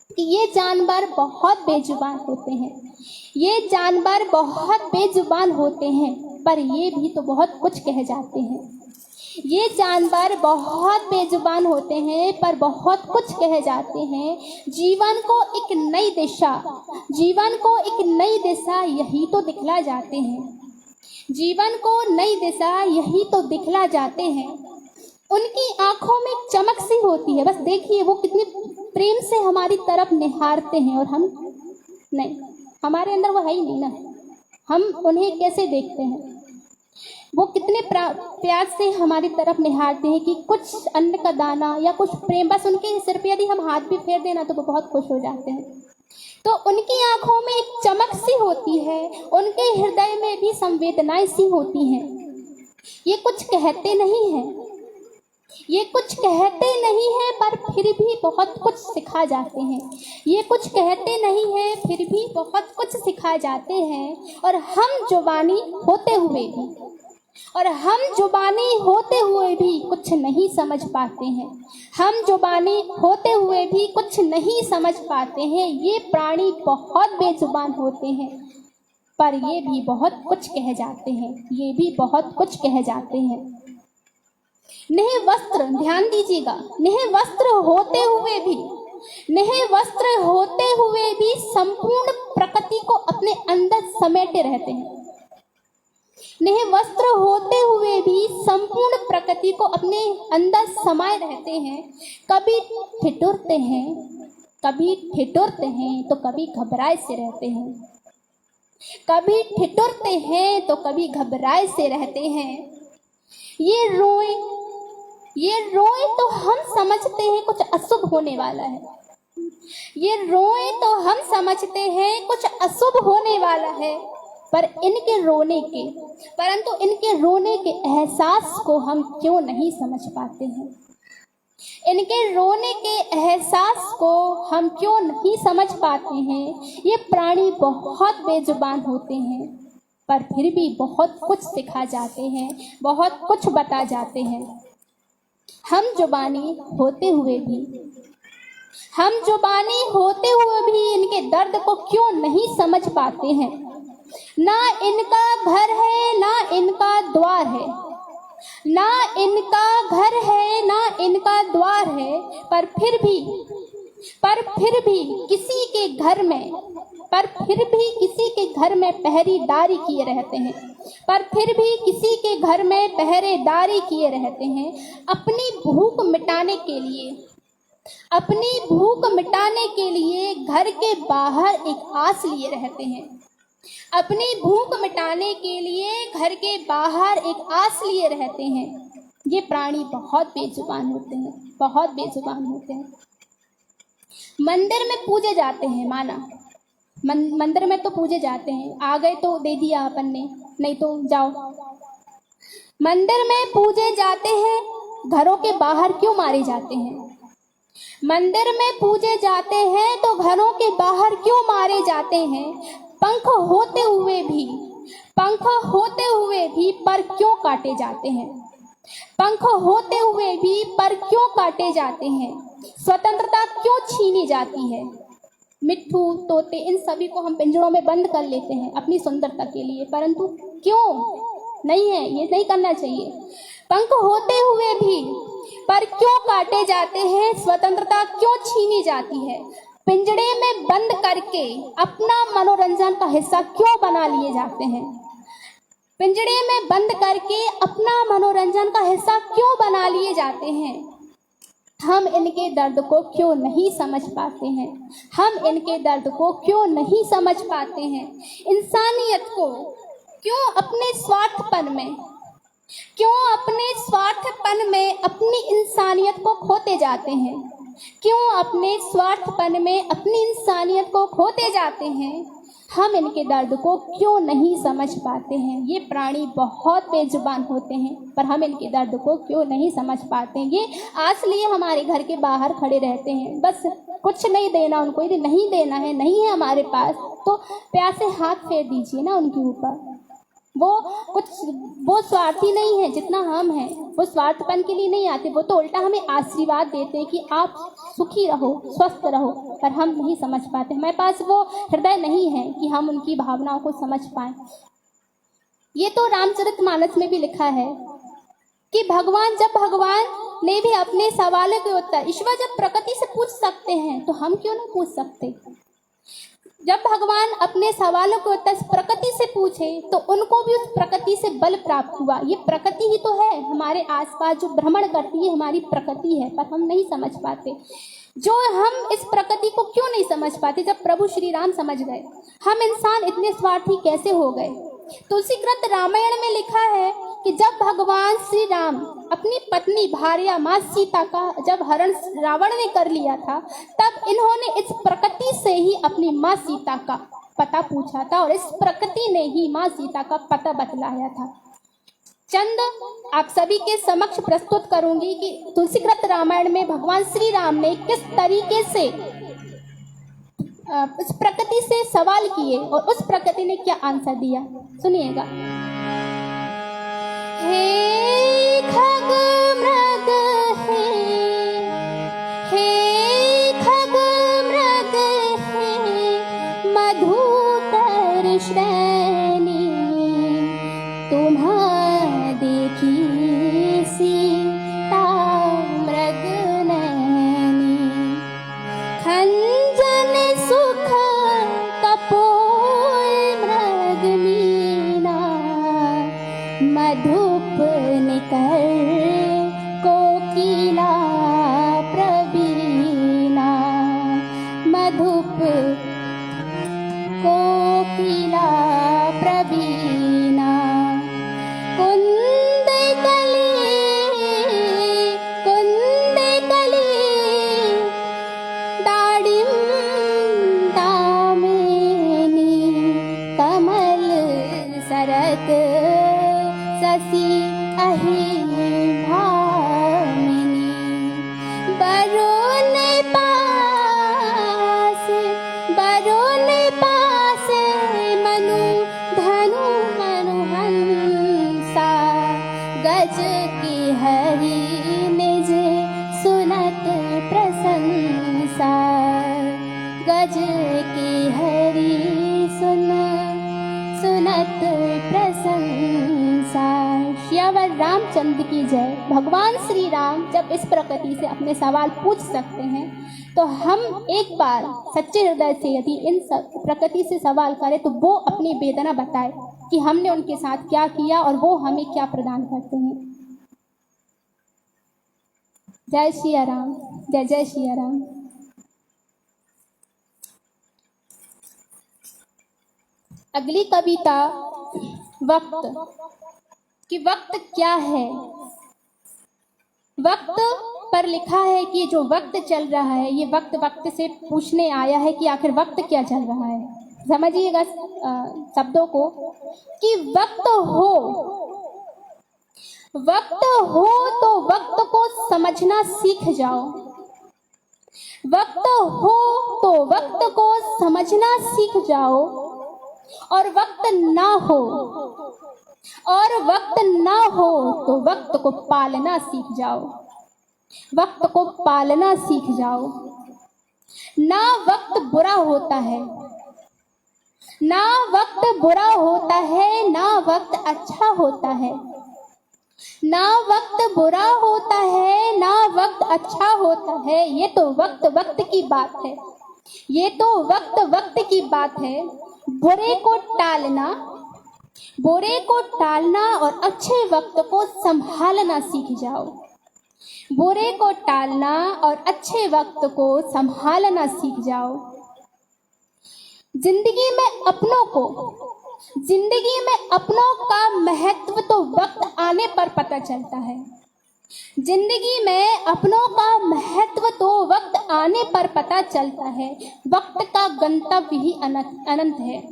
कि ये जानवर बहुत बेजुबान होते हैं, ये जानवर बहुत बेजुबान होते हैं, पर ये भी तो बहुत कुछ कह जाते हैं। ये जानवर बहुत बेजुबान होते हैं पर बहुत कुछ कह जाते हैं। जीवन को एक नई दिशा, जीवन को एक नई दिशा यही तो दिखला जाते हैं। जीवन को नई दिशा यही तो दिखला जाते हैं। उनकी आंखों में चमक सी होती है, बस देखिए वो कितने प्रेम से हमारी तरफ निहारते हैं और हम नहीं, हमारे अंदर वो है ही नहीं ना, हम उन्हें कैसे देखते हैं? वो कितने प्यार से हमारी तरफ निहारते हैं कि कुछ अन्न का दाना या कुछ प्रेम, बस उनके सिर पे यदि हम हाथ भी फेर देना तो वो बहुत खुश हो जाते हैं। तो उनकी आंखों में एक चमक सी होती है, उनके हृदय में भी संवेदनाएं सी होती हैं। ये कुछ कहते नहीं हैं, ये कुछ कहते नहीं हैं पर फिर भी बहुत कुछ सिखा जाते हैं। ये कुछ कहते नहीं हैं फिर भी बहुत कुछ सिखा जाते हैं। और हम जुबानी होते हुए भी कुछ नहीं समझ पाते हैं। हम जुबानी होते हुए भी कुछ नहीं समझ पाते हैं। ये प्राणी बहुत बेजुबान होते हैं पर ये भी बहुत कुछ कह जाते हैं, ये भी बहुत कुछ कह जाते हैं। नेह वस्त्र, ध्यान दीजिएगा, नेह वस्त्र होते हुए भी संपूर्ण प्रकृति को अपने अंदर समेटे रहते हैं। नेह वस्त्र होते हुए भी संपूर्ण प्रकृति को अपने अंदर समाये रहते हैं। कभी ठिठुरते हैं तो कभी घबराए से रहते हैं। कभी ठिठुरते हैं तो कभी घबराए से रहते हैं। ये रोए तो हम समझते हैं कुछ अशुभ होने वाला है। ये रोए तो हम समझते हैं कुछ अशुभ होने वाला है, परंतु इनके रोने के एहसास को हम क्यों नहीं समझ पाते हैं? इनके रोने के एहसास को हम क्यों नहीं समझ पाते हैं? ये प्राणी बहुत बेजुबान होते हैं पर फिर भी बहुत कुछ सिखा जाते हैं, बहुत कुछ बता जाते हैं। हम जुबानी होते हुए भी इनके दर्द को क्यों नहीं समझ पाते हैं? ना इनका घर है ना इनका द्वार है, ना इनका घर है ना इनका द्वार है, पर फिर भी पर फिर भी किसी के घर में पहरेदारी किए रहते हैं, अपनी भूख मिटाने के लिए घर के बाहर एक आस लिए रहते हैं। ये प्राणी बहुत बेजुबान होते हैं। मंदिर में पूजे जाते हैं, माना मंदिर में तो पूजे जाते हैं, आ गए तो दे दिया अपन ने, नहीं तो जाओ। मंदिर में पूजे जाते हैं, घरों के बाहर क्यों मारे जाते हैं? मंदिर में पूजे जाते हैं तो घरों के बाहर क्यों मारे जाते हैं? पंख होते हुए भी पर क्यों काटे जाते हैं? स्वतंत्रता क्यों छीनी जाती है? मिट्ठू, तोते, इन सभी को हम पिंजरों में बंद कर लेते हैं अपनी सुंदरता के लिए, परंतु क्यों नहीं है, ये नहीं करना चाहिए। पंख होते हुए भी पर क्यों काटे जाते हैं? स्वतंत्रता क्यों छीनी जाती है? पिंजड़े में बंद करके अपना मनोरंजन का हिस्सा क्यों बना लिए जाते हैं? हम इनके दर्द को क्यों नहीं समझ पाते हैं? इंसानियत को क्यों अपने स्वार्थपन में अपनी इंसानियत को खोते जाते हैं? हम इनके दर्द को क्यों नहीं समझ पाते हैं? ये प्राणी बहुत बेजुबान होते हैं, पर हम इनके दर्द को क्यों नहीं समझ पाते हैं? ये आस लिए हमारे घर के बाहर खड़े रहते हैं, बस कुछ नहीं देना उनको, यदि नहीं देना है, नहीं है हमारे पास, तो प्यार से हाथ फेर दीजिए ना उनके ऊपर। वो स्वार्थी नहीं है जितना हम हैं, वो स्वार्थपन के लिए नहीं आते, वो तो उल्टा हमें आशीर्वाद देते हैं कि आप सुखी रहो, स्वस्थ रहो, पर हम नहीं समझ पाते, हमारे पास वो हृदय नहीं है कि हम उनकी भावनाओं को समझ पाएं। ये तो रामचरितमानस में भी लिखा है कि भगवान ने भी अपने सवालों के उत्तर, ईश्वर जब प्रकृति से पूछ सकते हैं तो हम क्यों नहीं पूछ सकते? जब भगवान अपने सवालों के उत्तर प्रकृति से पूछे तो उनको भी उस प्रकृति से बल प्राप्त हुआ। ये प्रकृति ही तो है, हमारे आसपास जो भ्रमण करती है हमारी प्रकृति है, पर हम नहीं समझ पाते। हम इस प्रकृति को क्यों नहीं समझ पाते? जब प्रभु श्री राम समझ गए, हम इंसान इतने स्वार्थी कैसे हो गए? तुलसीकृत रामायण में लिखा है कि जब भगवान श्री राम अपनी पत्नी भार्या माँ सीता का जब हरण रावण ने कर लिया था, तब इन्होंने इस प्रकृति से ही अपनी माँ सीता का पता पूछा था और इस प्रकृति ने ही माँ सीता का पता बतलाया था। चंद आप सभी के समक्ष प्रस्तुत करूंगी कि तुलसीकृत रामायण में भगवान श्री राम ने किस तरीके से उस प्रकृति से सवाल किए और उस प्रकृति ने क्या आंसर दिया, सुनिएगा। हे खग मृग हे खग मृग हे मधुकर श्रेणी, तुम्हां देखी सीता मृग नैनी, खंजन सुख कपोल मृग मीना, मधुप निकर कोकिला प्रवीणा, मधुप कोकिला प्रवीणा, कुंद कली दाड़िम दामिनी, कमल सरत शशि अहि भामिनी, बरुन पास मनु धनु हंसा, गज की हरि निज सुनत प्रशंसा, गज की हरि सुनत प्रशंसा। सियावर रामचंद्र की जय। भगवान श्री राम जब इस प्रकृति से अपने सवाल पूछ सकते हैं तो हम एक बार सच्चे हृदय से यदि इन प्रकृति से सवाल करें तो वो अपनी वेदना बताए कि हमने उनके साथ क्या किया और वो हमें क्या प्रदान करते हैं। जय श्री राम, जय जय श्री राम। अगली कविता वक्त कि वक्त क्या है। वक्त पर लिखा है कि जो वक्त चल रहा है ये वक्त वक्त से पूछने आया है कि आखिर वक्त क्या चल रहा है। समझिएगा शब्दों को कि वक्त हो तो वक्त को समझना सीख जाओ। वक्त हो तो वक्त को समझना सीख जाओ और वक्त ना हो तो वक्त को पालना सीख जाओ। वक्त को पालना सीख जाओ। ना वक्त बुरा होता है, ना वक्त बुरा होता है, ना वक्त अच्छा होता है। ना वक्त बुरा होता है, ना वक्त अच्छा होता है। ये तो वक्त वक्त की बात है, ये तो वक्त वक्त की बात है। बुरे को टालना और अच्छे वक्त को संभालना सीख जाओ। बुरे को टालना और अच्छे वक्त को संभालना सीख जाओ। जिंदगी में अपनों का महत्व तो वक्त आने पर पता चलता है। जिंदगी में अपनों का महत्व तो वक्त आने पर पता चलता है। वक्त का गंतव्य ही अनंत है,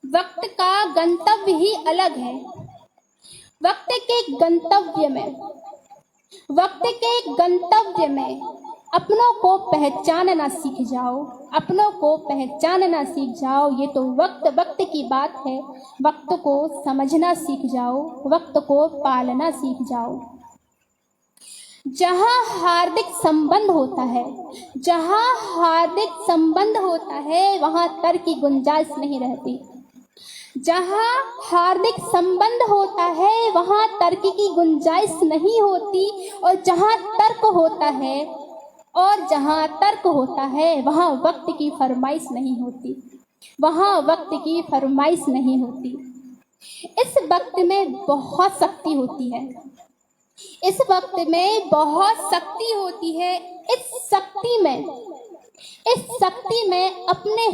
वक्त का गंतव्य ही अलग है। वक्त के गंतव्य में अपनों को पहचानना सीख जाओ। अपनों को पहचानना सीख जाओ। ये तो वक्त वक्त की बात है। वक्त को समझना सीख जाओ, वक्त को पालना सीख जाओ। जहाँ हार्दिक संबंध होता है वहाँ तर्क की गुंजाइश नहीं रहती। जहाँ हार्दिक संबंध होता है वहाँ तर्क की गुंजाइश नहीं होती। और जहाँ तर्क होता है वहाँ वक्त की फरमाइश नहीं होती। इस वक्त में बहुत शक्ति होती है। इस शक्ति में अपने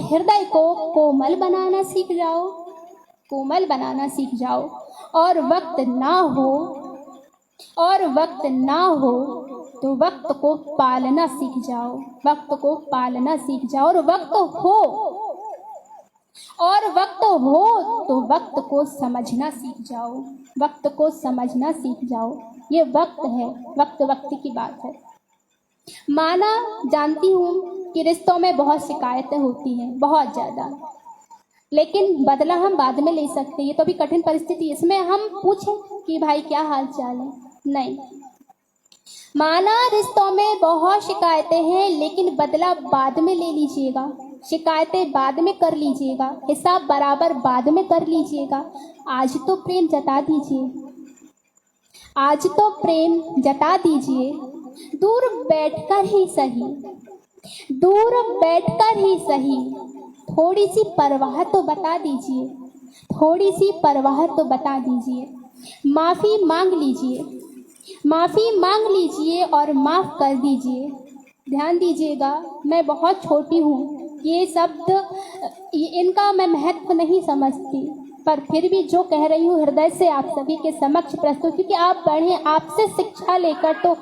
हृदय को कोमल बनाना सीख जाओ। और वक्त ना हो तो वक्त को पालना सीख जाओ। और वक्त हो तो वक्त को समझना सीख जाओ। ये वक्त है, वक्त की बात है। माना जानती हूँ कि रिश्तों में बहुत शिकायतें होती हैं, बहुत ज़्यादा, लेकिन बदला हम बाद में ले सकते हैं। ये तो भी कठिन परिस्थिति, इसमें हम पूछें कि भाई क्या हाल चाल है, नहीं। माना रिश्तों में बहुत शिकायतें हैं लेकिन बदला बाद में ले लीजिएगा। शिकायतें बाद में कर लीजिएगा, हिसाब बराबर बाद में कर लीजिएगा। आज तो प्रेम जता दीजिए। दूर बैठकर ही सही थोड़ी सी परवाह तो बता दीजिए। माफ़ी मांग लीजिए और माफ़ कर दीजिए। ध्यान दीजिएगा, मैं बहुत छोटी हूँ, ये शब्द इनका मैं महत्व नहीं समझती, पर फिर भी जो कह रही हूँ हृदय से आप सभी के समक्ष प्रस्तुत, क्योंकि आप बढ़े, आपसे शिक्षा लेकर तो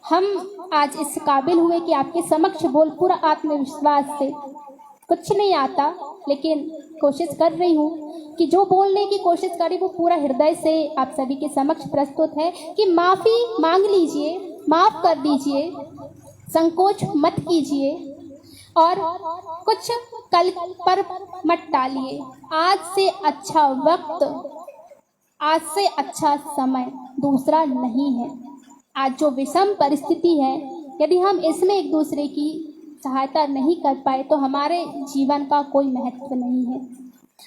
हम आज इस काबिल हुए कि आपके समक्ष बोल पूरा आत्मविश्वास से। कुछ नहीं आता लेकिन कोशिश कर रही हूँ कि जो बोलने की कोशिश करी वो पूरा हृदय से आप सभी के समक्ष प्रस्तुत है कि माफ़ी मांग लीजिए, माफ़ कर दीजिए, संकोच मत कीजिए और कुछ कल पर मत टालिए। आज से अच्छा समय दूसरा नहीं है। आज जो विषम परिस्थिति है, यदि हम इसमें एक दूसरे की सहायता नहीं कर पाए तो हमारे जीवन का कोई महत्व नहीं है।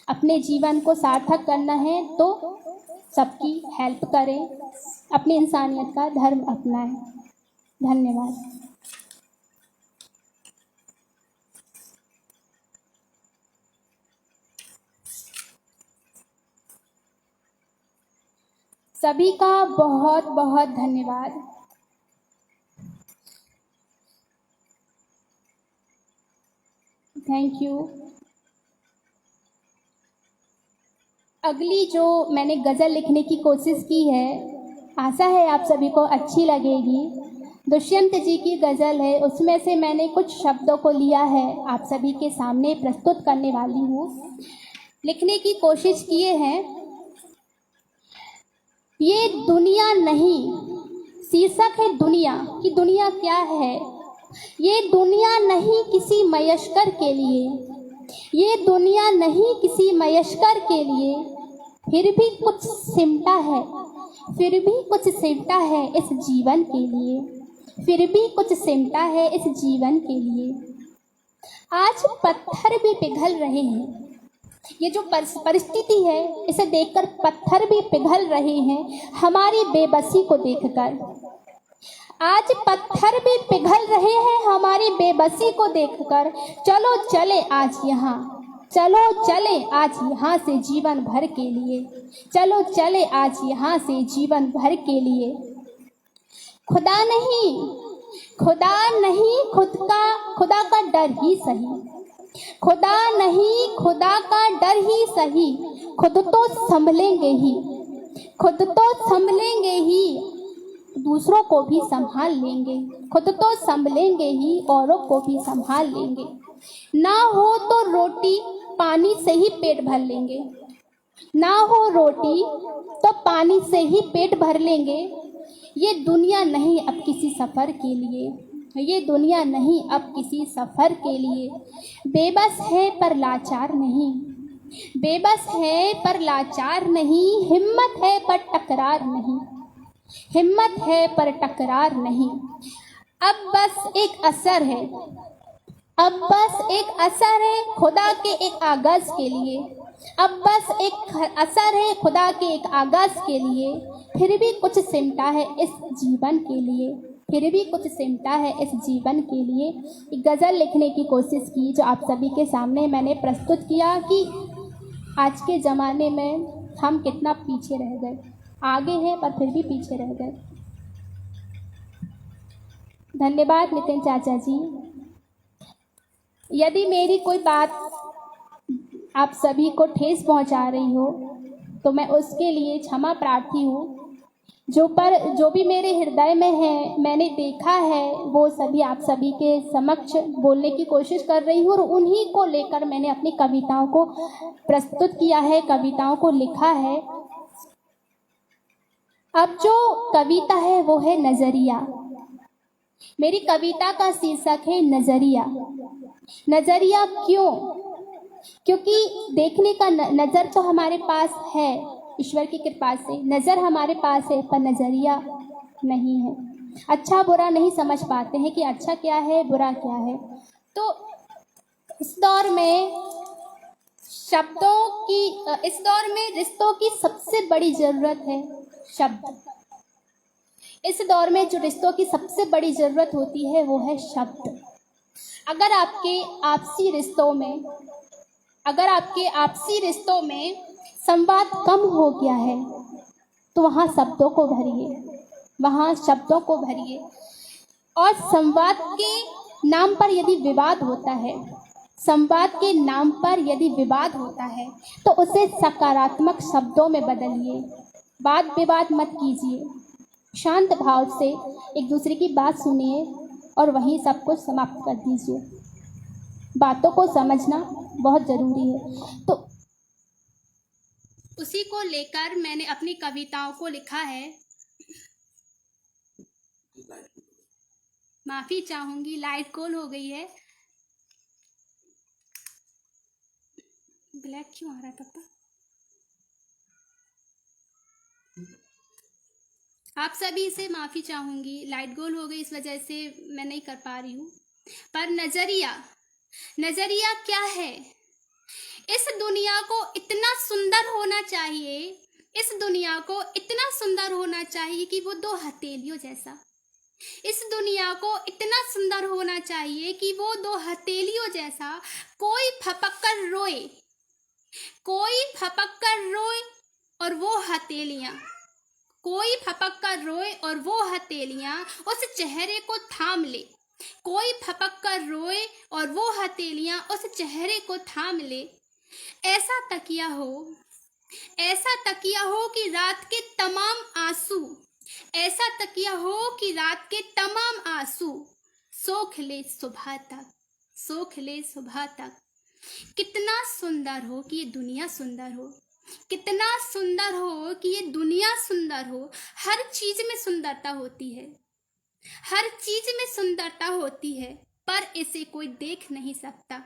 अपने जीवन को सार्थक करना है तो सबकी हेल्प करें, अपनी इंसानियत का धर्म अपनाएं। धन्यवाद। सभी का बहुत बहुत धन्यवाद। Thank you. अगली जो मैंने गज़ल लिखने की कोशिश की है, आशा है आप सभी को अच्छी लगेगी। दुष्यंत जी की गज़ल है, उसमें से मैंने कुछ शब्दों को लिया है, आप सभी के सामने प्रस्तुत करने वाली हूँ। लिखने की कोशिश किए हैं। ये दुनिया नहीं, शीर्षक है दुनिया कि दुनिया क्या है। ये दुनिया नहीं किसी मयस्कर के लिए, ये दुनिया नहीं किसी मयस्कर के लिए, फिर भी कुछ सिमटा है, फिर भी कुछ सिमटा है इस जीवन के लिए, फिर भी कुछ सिमटा है इस जीवन के लिए। आज पत्थर भी पिघल रहे हैं, ये जो परिस्थिति है इसे देखकर पत्थर भी पिघल रहे हैं हमारी बेबसी को देखकर। आज पत्थर भी पिघल रहे हैं हमारी बेबसी को देखकर। चलो चले आज यहाँ, चलो चले आज यहाँ से जीवन भर के लिए, चलो चले आज यहाँ से जीवन भर के लिए। खुदा नहीं, खुदा नहीं, खुदा का डर ही सही, खुदा नहीं, खुदा का डर ही सही, खुद तो संभलेंगे ही, खुद तो संभलेंगे ही, दूसरों को भी संभाल लेंगे, खुद तो संभलेंगे ही, औरों को भी संभाल लेंगे। ना हो तो रोटी पानी से ही पेट भर लेंगे, ना हो रोटी तो पानी से ही पेट भर लेंगे। ये दुनिया नहीं अब किसी सफ़र के लिए, ये दुनिया नहीं अब किसी सफ़र के लिए। बेबस है पर लाचार नहीं, बेबस है पर लाचार नहीं, हिम्मत है पर टकरार नहीं, हिम्मत है पर टकरार नहीं। अब बस एक असर है, अब बस एक असर है खुदा के एक आगाज़ के लिए, अब बस एक असर है खुदा के एक आगाज़ के लिए। फिर भी कुछ सिमटा है इस जीवन के लिए, फिर भी कुछ सिमटा है इस जीवन के लिए। एक गज़ल लिखने की कोशिश की जो आप सभी के सामने मैंने प्रस्तुत किया कि आज के ज़माने में हम कितना पीछे रह गए, आगे हैं पर फिर भी पीछे रह गए। धन्यवाद नितिन चाचा जी। यदि मेरी कोई बात आप सभी को ठेस पहुंचा रही हो तो मैं उसके लिए क्षमा प्रार्थी हूँ। जो भी मेरे हृदय में है, मैंने देखा है, वो सभी आप सभी के समक्ष बोलने की कोशिश कर रही हूँ और उन्हीं को लेकर मैंने अपनी कविताओं को प्रस्तुत किया है, कविताओं को लिखा है। अब जो कविता है वो है नज़रिया। मेरी कविता का शीर्षक है नज़रिया। नज़रिया क्यों? क्योंकि देखने का नज़र तो हमारे पास है, ईश्वर की कृपा से नज़र हमारे पास है, पर नज़रिया नहीं है। अच्छा बुरा नहीं समझ पाते हैं कि अच्छा क्या है, बुरा क्या है। तो इस दौर में इस दौर में रिश्तों की सबसे बड़ी ज़रूरत है शब्द। इस दौर में जो रिश्तों की सबसे बड़ी ज़रूरत होती है वो है शब्द। अगर आपके आपसी रिश्तों में संवाद कम हो गया है तो वहाँ शब्दों को भरिए, वहाँ शब्दों को भरिए। और संवाद के नाम पर यदि विवाद होता है, संवाद के नाम पर यदि विवाद होता है तो उसे सकारात्मक शब्दों में बदलिए। वाद विवाद मत कीजिए, शांत भाव से एक दूसरे की बात सुनिए और वहीं सब कुछ समाप्त कर दीजिए। बातों को समझना बहुत ज़रूरी है। तो उसी को लेकर मैंने अपनी कविताओं को लिखा है। माफ़ी चाहूँगी, लाइट गोल हो गई है। ब्लैक क्यों आ रहा है पापा? आप सभी से माफ़ी चाहूँगी, लाइट गोल हो गई, इस वजह से मैं नहीं कर पा रही हूँ। पर नज़रिया क्या है? इस दुनिया को इतना सुंदर होना चाहिए, इस दुनिया को इतना सुंदर होना चाहिए कि वो दो हथेलियों जैसा, इस दुनिया को इतना सुंदर होना चाहिए कि वो दो हथेलियों जैसा कोई फपक कर रोए, कोई फपक कर रोए और वो हथेलियां, कोई फपक कर रोए और वो हथेलियां उस चेहरे को थाम ले, कोई फपक कर रोए और वो हथेलियां उस चेहरे को थाम ले। ऐसा तकिया हो, ऐसा तकिया हो कि रात के तमाम आंसू, ऐसा तकिया हो कि रात के तमाम आंसू सोख ले सुबह तक, सोख ले सुबह तक। कितना सुंदर हो कि ये दुनिया सुंदर हो, कितना सुंदर हो कि ये दुनिया सुंदर हो। हर चीज में सुंदरता होती है, हर चीज में सुंदरता होती है, पर इसे कोई देख नहीं सकता।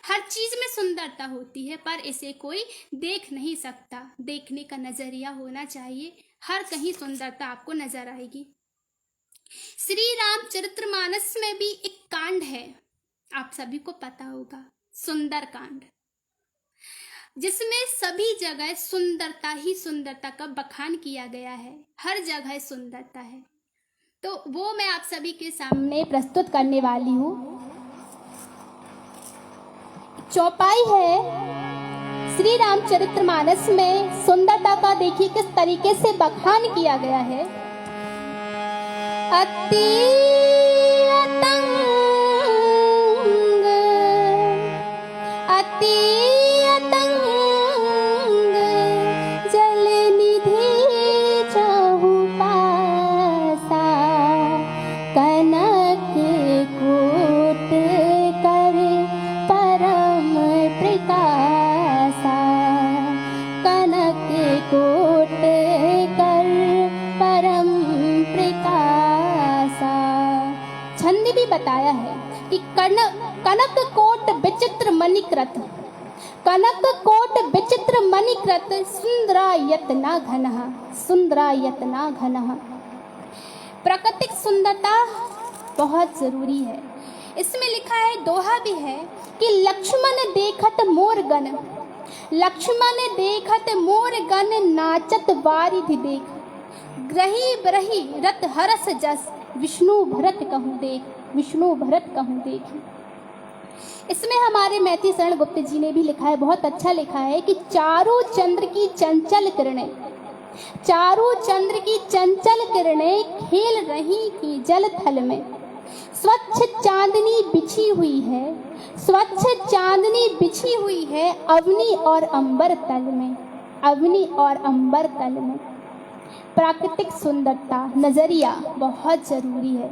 हर चीज में सुंदरता होती है पर इसे कोई देख नहीं सकता। देखने का नजरिया होना चाहिए, हर कहीं सुंदरता आपको नजर आएगी। श्री रामचरितमानस में भी एक कांड है, आप सभी को पता होगा, सुंदर कांड, जिसमें सभी जगह सुंदरता ही सुंदरता का बखान किया गया है, हर जगह सुंदरता है। तो वो मैं आप सभी के सामने प्रस्तुत करने वाली हूँ। चौपाई है श्री रामचरितमानस में, सुंदरता का देखिए किस तरीके से बखान किया गया है। अति अतंग, अति अतंग जल निधि चाहु पासा, कनक कोट कर परम प्रकाशा, कनक कोट कर परम प्रकाशा। छंद भी बताया है कि कनक कोट विचित्र मणिकृत, कनक कोट विचित्र मणिकृत, सुंदरायतना घनः, सुंदरायतना घनः। प्राकृतिक सुंदरता बहुत जरूरी है। इसमें लिखा है, दोहा भी है कि लक्ष्मण देखत मोर गण, लक्ष्मण देखत मोर गण, नाचत वारिधि देख, ग्रही ब्रही रत हरस जस, विष्णु भरत कहूँ देख, विष्णु भरत कहूँ देख। इसमें हमारे मैथिली शरण गुप्त जी ने भी लिखा है, बहुत अच्छा लिखा है कि चारों चंद्र की चंचल किरणें, चारों चंद्र की चंचल किरणें खेल रही की जल थल में, स्वच्छ चांदनी बिछी हुई है, स्वच्छ चांदनी बिछी हुई है अवनी और अंबर तल में, अवनी और अंबर तल में। प्राकृतिक सुंदरता, नजरिया बहुत जरूरी है।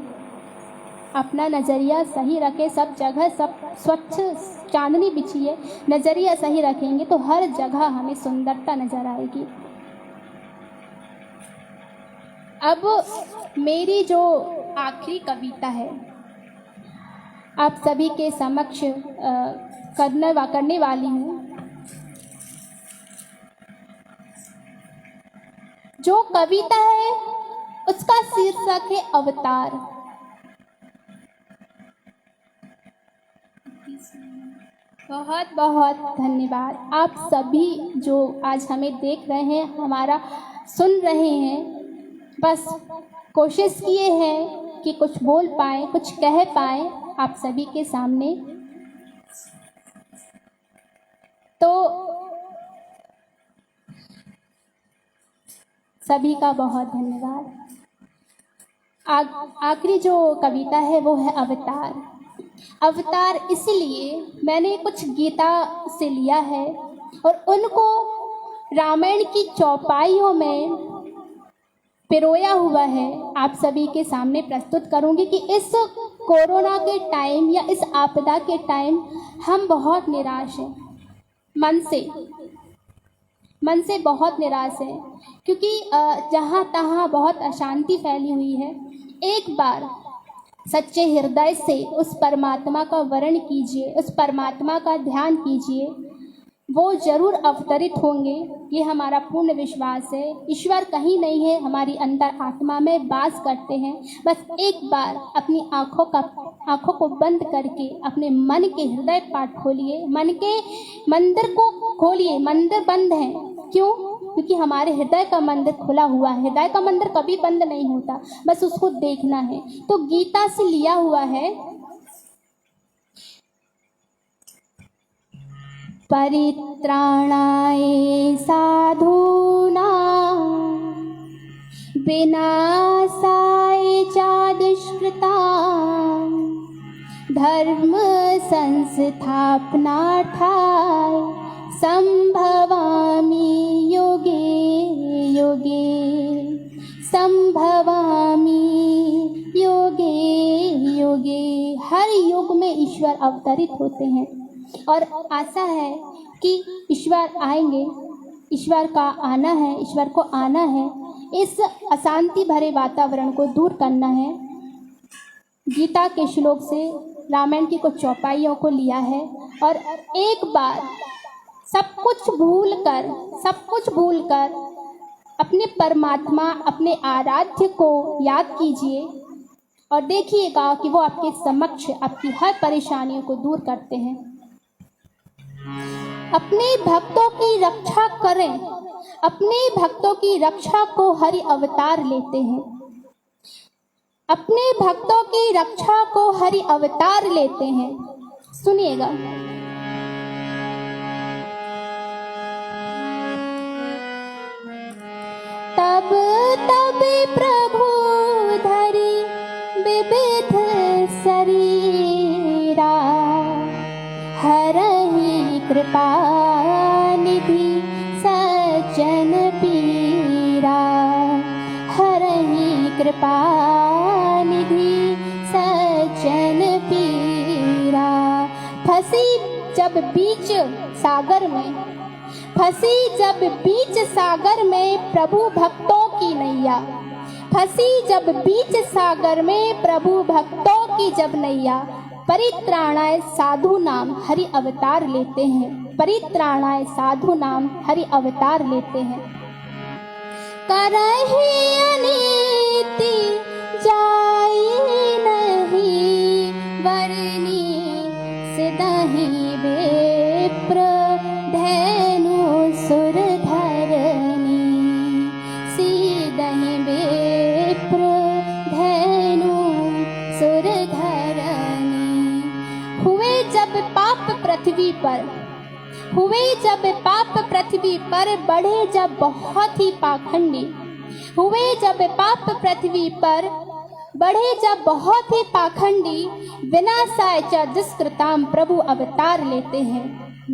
अपना नजरिया सही रखें, सब जगह सब स्वच्छ चांदनी बिछी है, नजरिया सही रखेंगे तो हर जगह हमें सुंदरता नजर आएगी। अब मेरी जो आखिरी कविता है आप सभी के समक्ष करने वाली हूँ। जो कविता है उसका शीर्षक है अवतार। बहुत बहुत धन्यवाद आप सभी जो आज हमें देख रहे हैं, हमारा सुन रहे हैं। बस कोशिश किए हैं कि कुछ बोल पाए, कुछ कह पाए आप सभी के सामने। तो सभी का बहुत धन्यवाद। आखिरी जो कविता है वो है अवतार। अवतार इसलिए मैंने कुछ गीता से लिया है और उनको रामायण की चौपाइयों में पिरोया हुआ है, आप सभी के सामने प्रस्तुत करूंगी कि इस कोरोना के टाइम या इस आपदा के टाइम हम बहुत निराश हैं, मन से बहुत निराश हैं, क्योंकि जहाँ तहाँ बहुत अशांति फैली हुई है। एक बार सच्चे हृदय से उस परमात्मा का वर्ण कीजिए, उस परमात्मा का ध्यान कीजिए, वो जरूर अवतरित होंगे, ये हमारा पूर्ण विश्वास है। ईश्वर कहीं नहीं है, हमारी अंतर आत्मा में वास करते हैं। बस एक बार अपनी आंखों को बंद करके अपने मन के हृदय पाठ खोलिए, मन के मंदिर को खोलिए। मंदिर बंद है, क्यों? क्योंकि हमारे हृदय का मंदिर खुला हुआ है। हृदय का मंदिर कभी बंद नहीं होता, बस उसको देखना है। तो गीता से लिया हुआ है, परित्राणाय साधूनां विनाशाय च दुष्कृतां धर्म संस्थापनार्थाय संभवामि युगे युगे, संभवामि युगे युगे। हर युग में ईश्वर अवतरित होते हैं और आशा है कि ईश्वर आएंगे। ईश्वर का आना है, ईश्वर को आना है। इस अशांति भरे वातावरण को दूर करना है। गीता के श्लोक से रामायण की कुछ चौपाइयों को लिया है और एक बार सब कुछ भूलकर अपने परमात्मा, अपने आराध्य को याद कीजिए और देखिएगा कि वो आपके समक्ष आपकी हर परेशानियों को दूर करते हैं। अपने भक्तों की रक्षा करें, अपने भक्तों की रक्षा को हरि अवतार लेते हैं। अपने भक्तों की रक्षा को हरि अवतार लेते हैं। सुनिएगा, तब तब प्रभु धरि विविध शरीरा हरहि कृपा निधि सज्जन पीरा, हरहि कृपा निधि सज्जन पीरा। फंसी जब बीच सागर में, फंसी जब बीच सागर में प्रभु भक्तों की नैया, फंसी जब बीच सागर में प्रभु भक्तों की जब नैया, परित्राणाय साधु नाम हरि अवतार लेते हैं। परित्राणाय साधु नाम हरि अवतार लेते हैं। करहि अनीति जाई नहीं वरनी सिदहि विप्र धैनु सुर धरनी, सीदहि विप्र धैनु सुर धरनी। हुए जब पाप पृथ्वी पर, हुए जब पाप पृथ्वी पर, बढ़े जब बहुत ही पाखंडी, हुए जब पाप पृथ्वी पर, बढ़े जब बहुत ही पाखंडी, विनाशाय च दुष्कृताम प्रभु अवतार लेते हैं।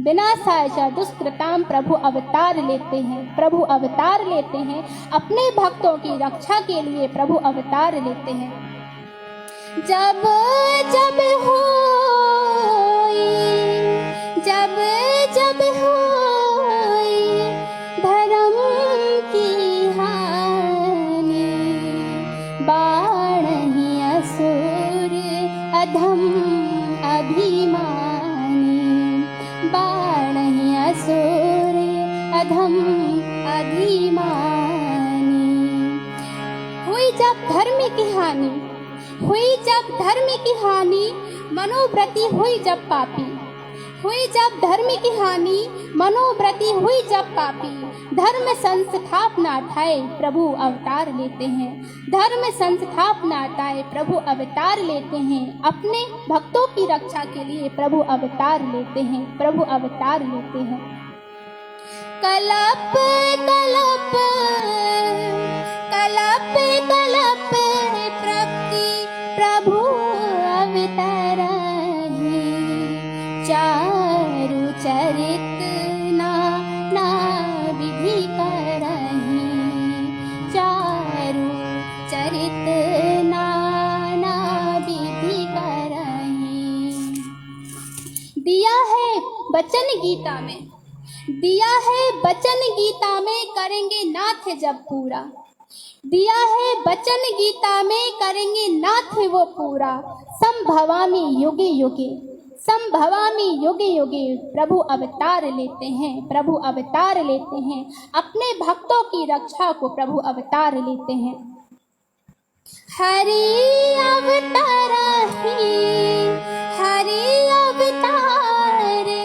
विनाशाय च दुष्कृताम प्रभु अवतार लेते हैं। प्रभु अवतार लेते हैं, अपने भक्तों की रक्षा के लिए प्रभु अवतार लेते हैं। जब जब होई, जब जब होई धर्म की हानि, बाणहि असुर अधम अभिमानी, बाणहि असुर अधम अभिमानी। हुई जब धर्म की हानि, हुई जब धर्म की हानि, मनोवृत्ति हुई जब पापी, हुई जब धर्म की हानि, मनोवृत्ति हुई जब पापी, धर्म संस्थापनार्थाय प्रभु अवतार लेते हैं। धर्म संस्थापनार्थाय प्रभु अवतार लेते हैं। अपने भक्तों की रक्षा के लिए प्रभु अवतार लेते हैं। प्रभु अवतार लेते हैं। कलप कलप कलप कलप प्रति प्रभु अवतरहि, चारु चरित ना विधि करहि, चारु चरित ना विधि करहि। दिया है वचन गीता में, दिया है वचन गीता में, करेंगे नाथ जब पूरा, दिया है वचन गीता में, करेंगे नाथ वो पूरा। संभवामि युगे युगे, संभवामि युगे युगे, प्रभु अवतार लेते हैं। प्रभु अवतार लेते हैं, अपने भक्तों की रक्षा को प्रभु अवतार लेते हैं। हरि अवतारहि हरि अवतारे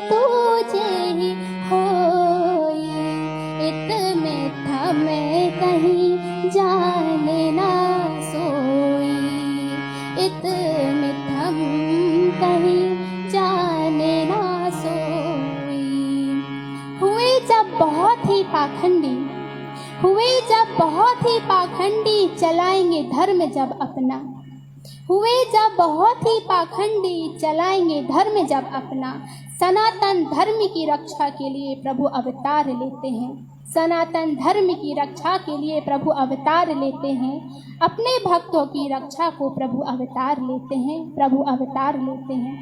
तुझे ही होई इत मिथ्या में कहीं जाने ना सोई इत मिथ्या कहीं जाने ना सोई। हुए जब बहुत ही पाखंडी हुए जब बहुत ही पाखंडी चलाएंगे धर्म जब अपना हुए जब बहुत ही पाखंडी चलाएंगे धर्म जब अपना सनातन धर्म की रक्षा के लिए प्रभु अवतार लेते हैं सनातन धर्म की रक्षा के लिए प्रभु अवतार लेते हैं अपने भक्तों की रक्षा को प्रभु अवतार लेते हैं प्रभु अवतार लेते हैं।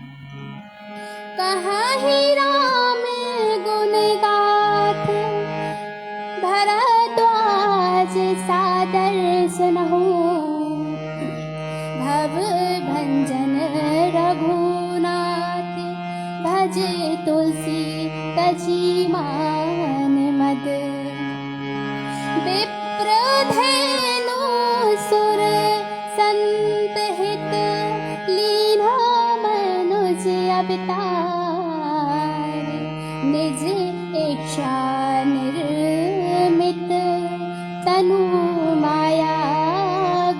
कहाँ ही राम गुण गाथ भरद्वाज सादर सुनहु भव भंजन रघुनाथ भज तुलसी तजी मान मद विप्र धेनु सुर संत हित लीना मनुज अवतार निज इच्छा निर्मित तनु माया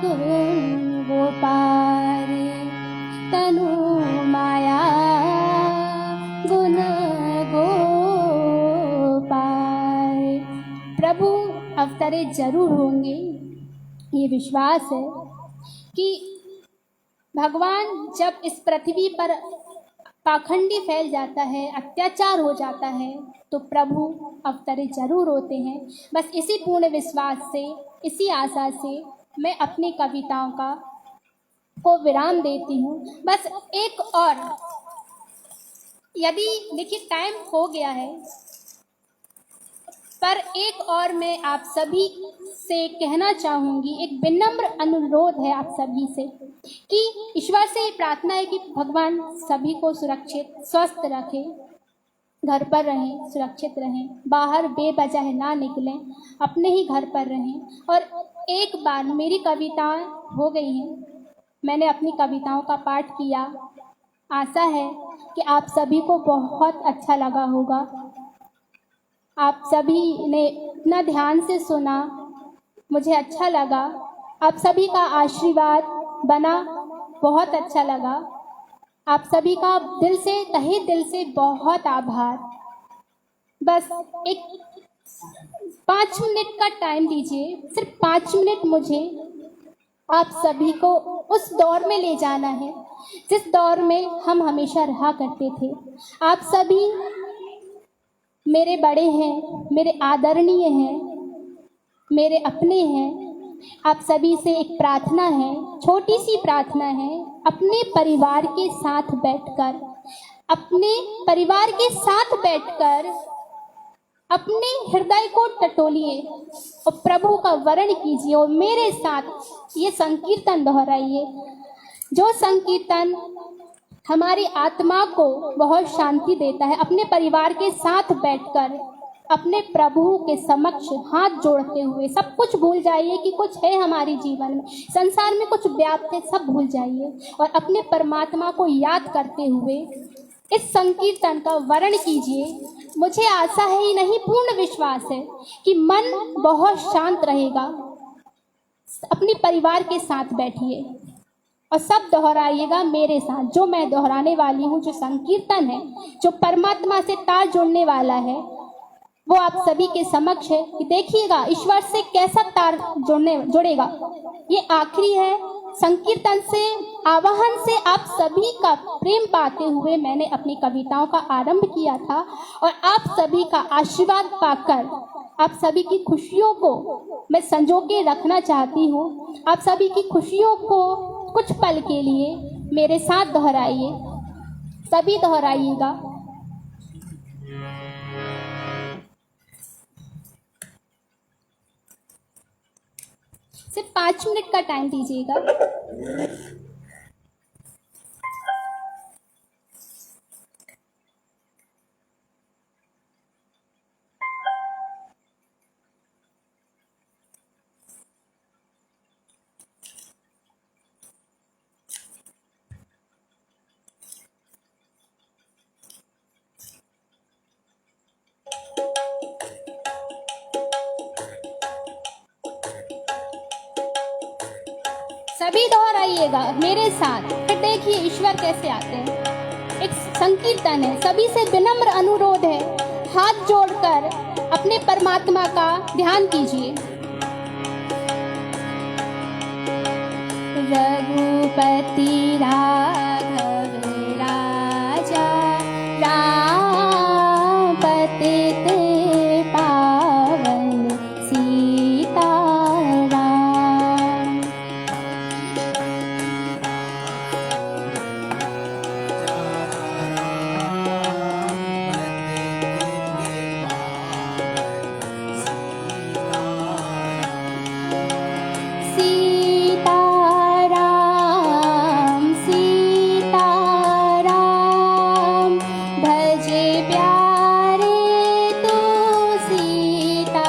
गुण गोपार तनु माया गुण गोपार। प्रभु अवतरे जरूर होंगे, ये विश्वास है कि भगवान जब इस पृथ्वी पर पाखंडी फैल जाता है अत्याचार हो जाता है तो प्रभु अवतरे जरूर होते हैं। बस इसी पूर्ण विश्वास से इसी आशा से मैं अपनी कविताओं को विराम देती हूँ। बस एक और यदि देखिए टाइम हो गया है पर एक और मैं आप सभी से कहना चाहूँगी, एक विनम्र अनुरोध है आप सभी से कि ईश्वर से प्रार्थना है कि भगवान सभी को सुरक्षित स्वस्थ रखें, घर पर रहें, सुरक्षित रहें, बाहर बेवजह ना निकलें, अपने ही घर पर रहें। और एक बार मेरी कविताएं हो गई हैं, मैंने अपनी कविताओं का पाठ किया, आशा है कि आप सभी को बहुत अच्छा लगा होगा। आप सभी ने इतना ध्यान से सुना, मुझे अच्छा लगा। आप सभी का आशीर्वाद बना, बहुत अच्छा लगा। आप सभी का दिल से तहे दिल से बहुत आभार। बस एक 5 मिनट का टाइम दीजिए, सिर्फ 5 मिनट मुझे आप सभी को उस दौर में ले जाना है जिस दौर में हम हमेशा रहा करते थे। आप सभी मेरे बड़े हैं, मेरे आदरणीय हैं, मेरे अपने हैं। आप सभी से एक प्रार्थना है, छोटी सी प्रार्थना है, अपने परिवार के साथ बैठकर अपने हृदय को टटोलिए और प्रभु का वर्ण कीजिए और मेरे साथ ये संकीर्तन दोहराइए। जो संकीर्तन हमारी आत्मा को बहुत शांति देता है। अपने परिवार के साथ बैठकर अपने प्रभु के समक्ष हाथ जोड़ते हुए सब कुछ भूल जाइए कि कुछ है हमारे जीवन में, संसार में कुछ व्याप्त है, सब भूल जाइए और अपने परमात्मा को याद करते हुए इस संकीर्तन का वर्ण कीजिए। मुझे आशा है ही नहीं, पूर्ण विश्वास है कि मन बहुत शांत रहेगा। अपने परिवार के साथ बैठिए और सब दोहराइएगा मेरे साथ। जो मैं दोहराने वाली हूँ, जो संकीर्तन है, जो परमात्मा से तार जोड़ने वाला है, वो आप सभी के समक्ष है कि देखिएगा ईश्वर से कैसा तार जुड़ेगा। ये आखिरी है। संकीर्तन से, आवाहन से आप सभी का प्रेम पाते हुए मैंने अपनी कविताओं का आरंभ किया था और आप सभी का आशीर्वाद पाकर आप सभी की खुशियों को मैं संजो के रखना चाहती हूँ। आप सभी की खुशियों को कुछ पल के लिए मेरे साथ दोहराइए, सभी दोहराइएगा। सिर्फ 5 मिनट का टाइम दीजिएगा। सभी दोहराइएगा मेरे साथ, फिर देखिए ईश्वर कैसे आते हैं। एक संकीर्तन है, सभी से विनम्र अनुरोध है, हाथ जोड़कर अपने परमात्मा का ध्यान कीजिए। रघुपति राघव राजा, राम पतित पावन सीताराम। सीताराम सीताराम, भजे प्यारे तू सीताराम।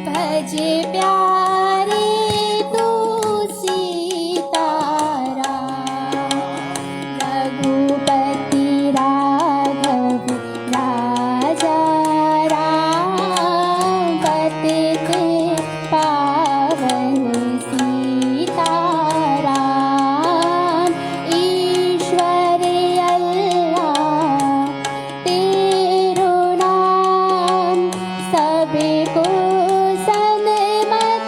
भजे प्यारे तू सीताराम। रघुपति राघव राजा, राम पतित पावन सीताराम। ईश्वर अल्लाह तेरो नाम, सबको सन्मत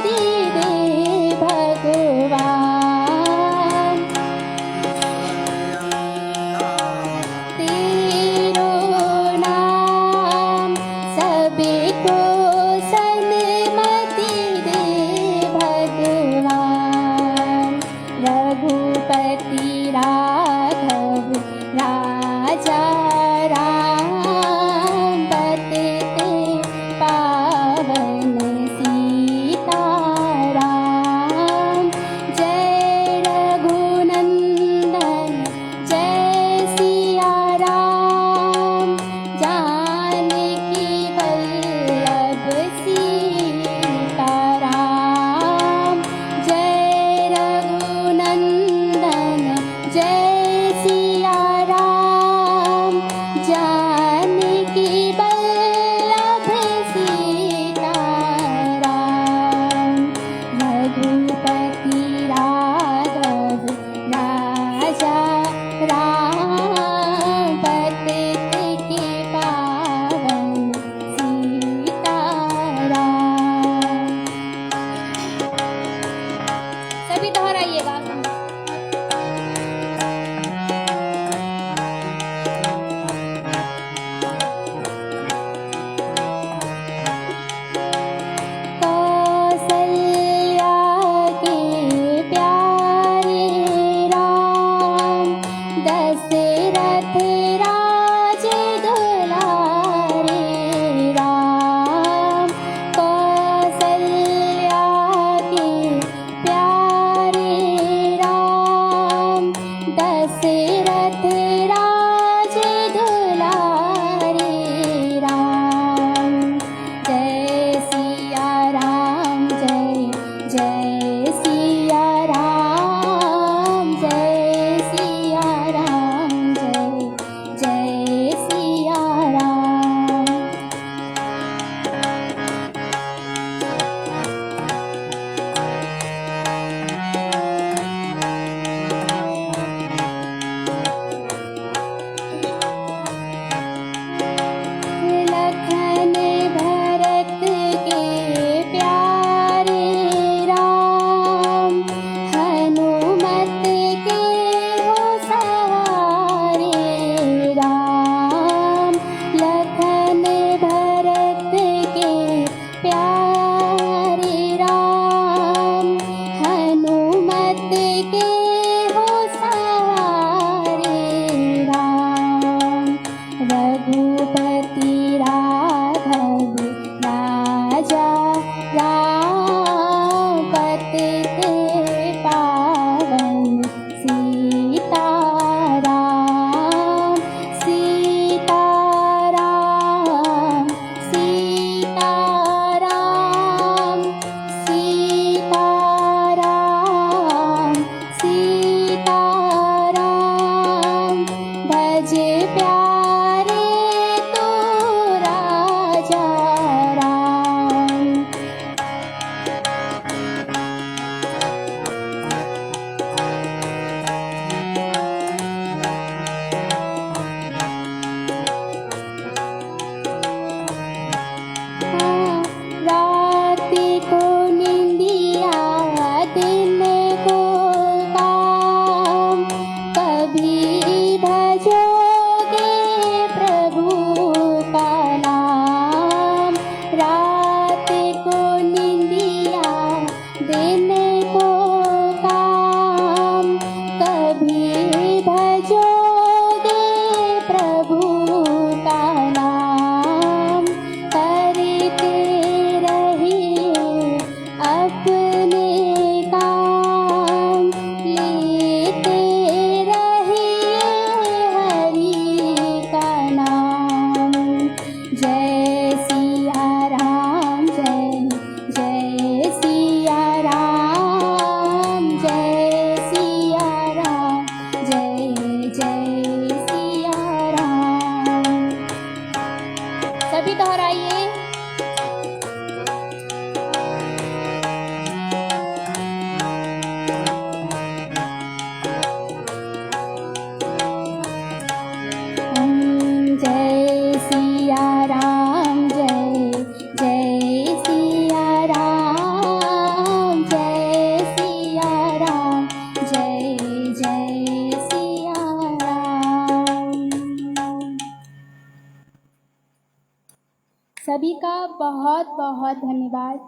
बहुत बहुत धन्यवाद।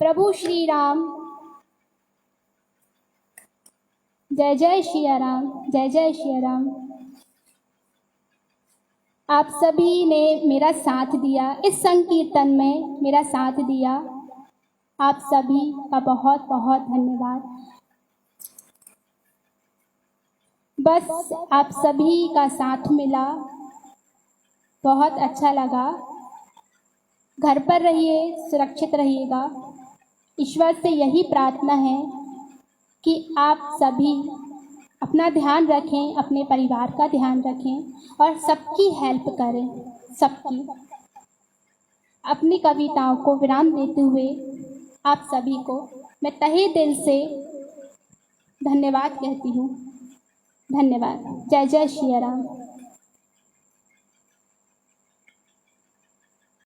प्रभु श्री राम। जय जय श्री राम, जय जय श्री राम। आप सभी ने मेरा साथ दिया, इस संकीर्तन में मेरा साथ दिया। आप सभी का बहुत बहुत धन्यवाद। बस आप सभी का साथ मिला, बहुत अच्छा लगा। घर पर रहिए, सुरक्षित रहिएगा। ईश्वर से यही प्रार्थना है कि आप सभी अपना ध्यान रखें, अपने परिवार का ध्यान रखें और सबकी हेल्प करें, सबकी। अपनी कविताओं को विराम देते हुए आप सभी को मैं तहे दिल से धन्यवाद कहती हूँ। धन्यवाद। जय जय श्री राम।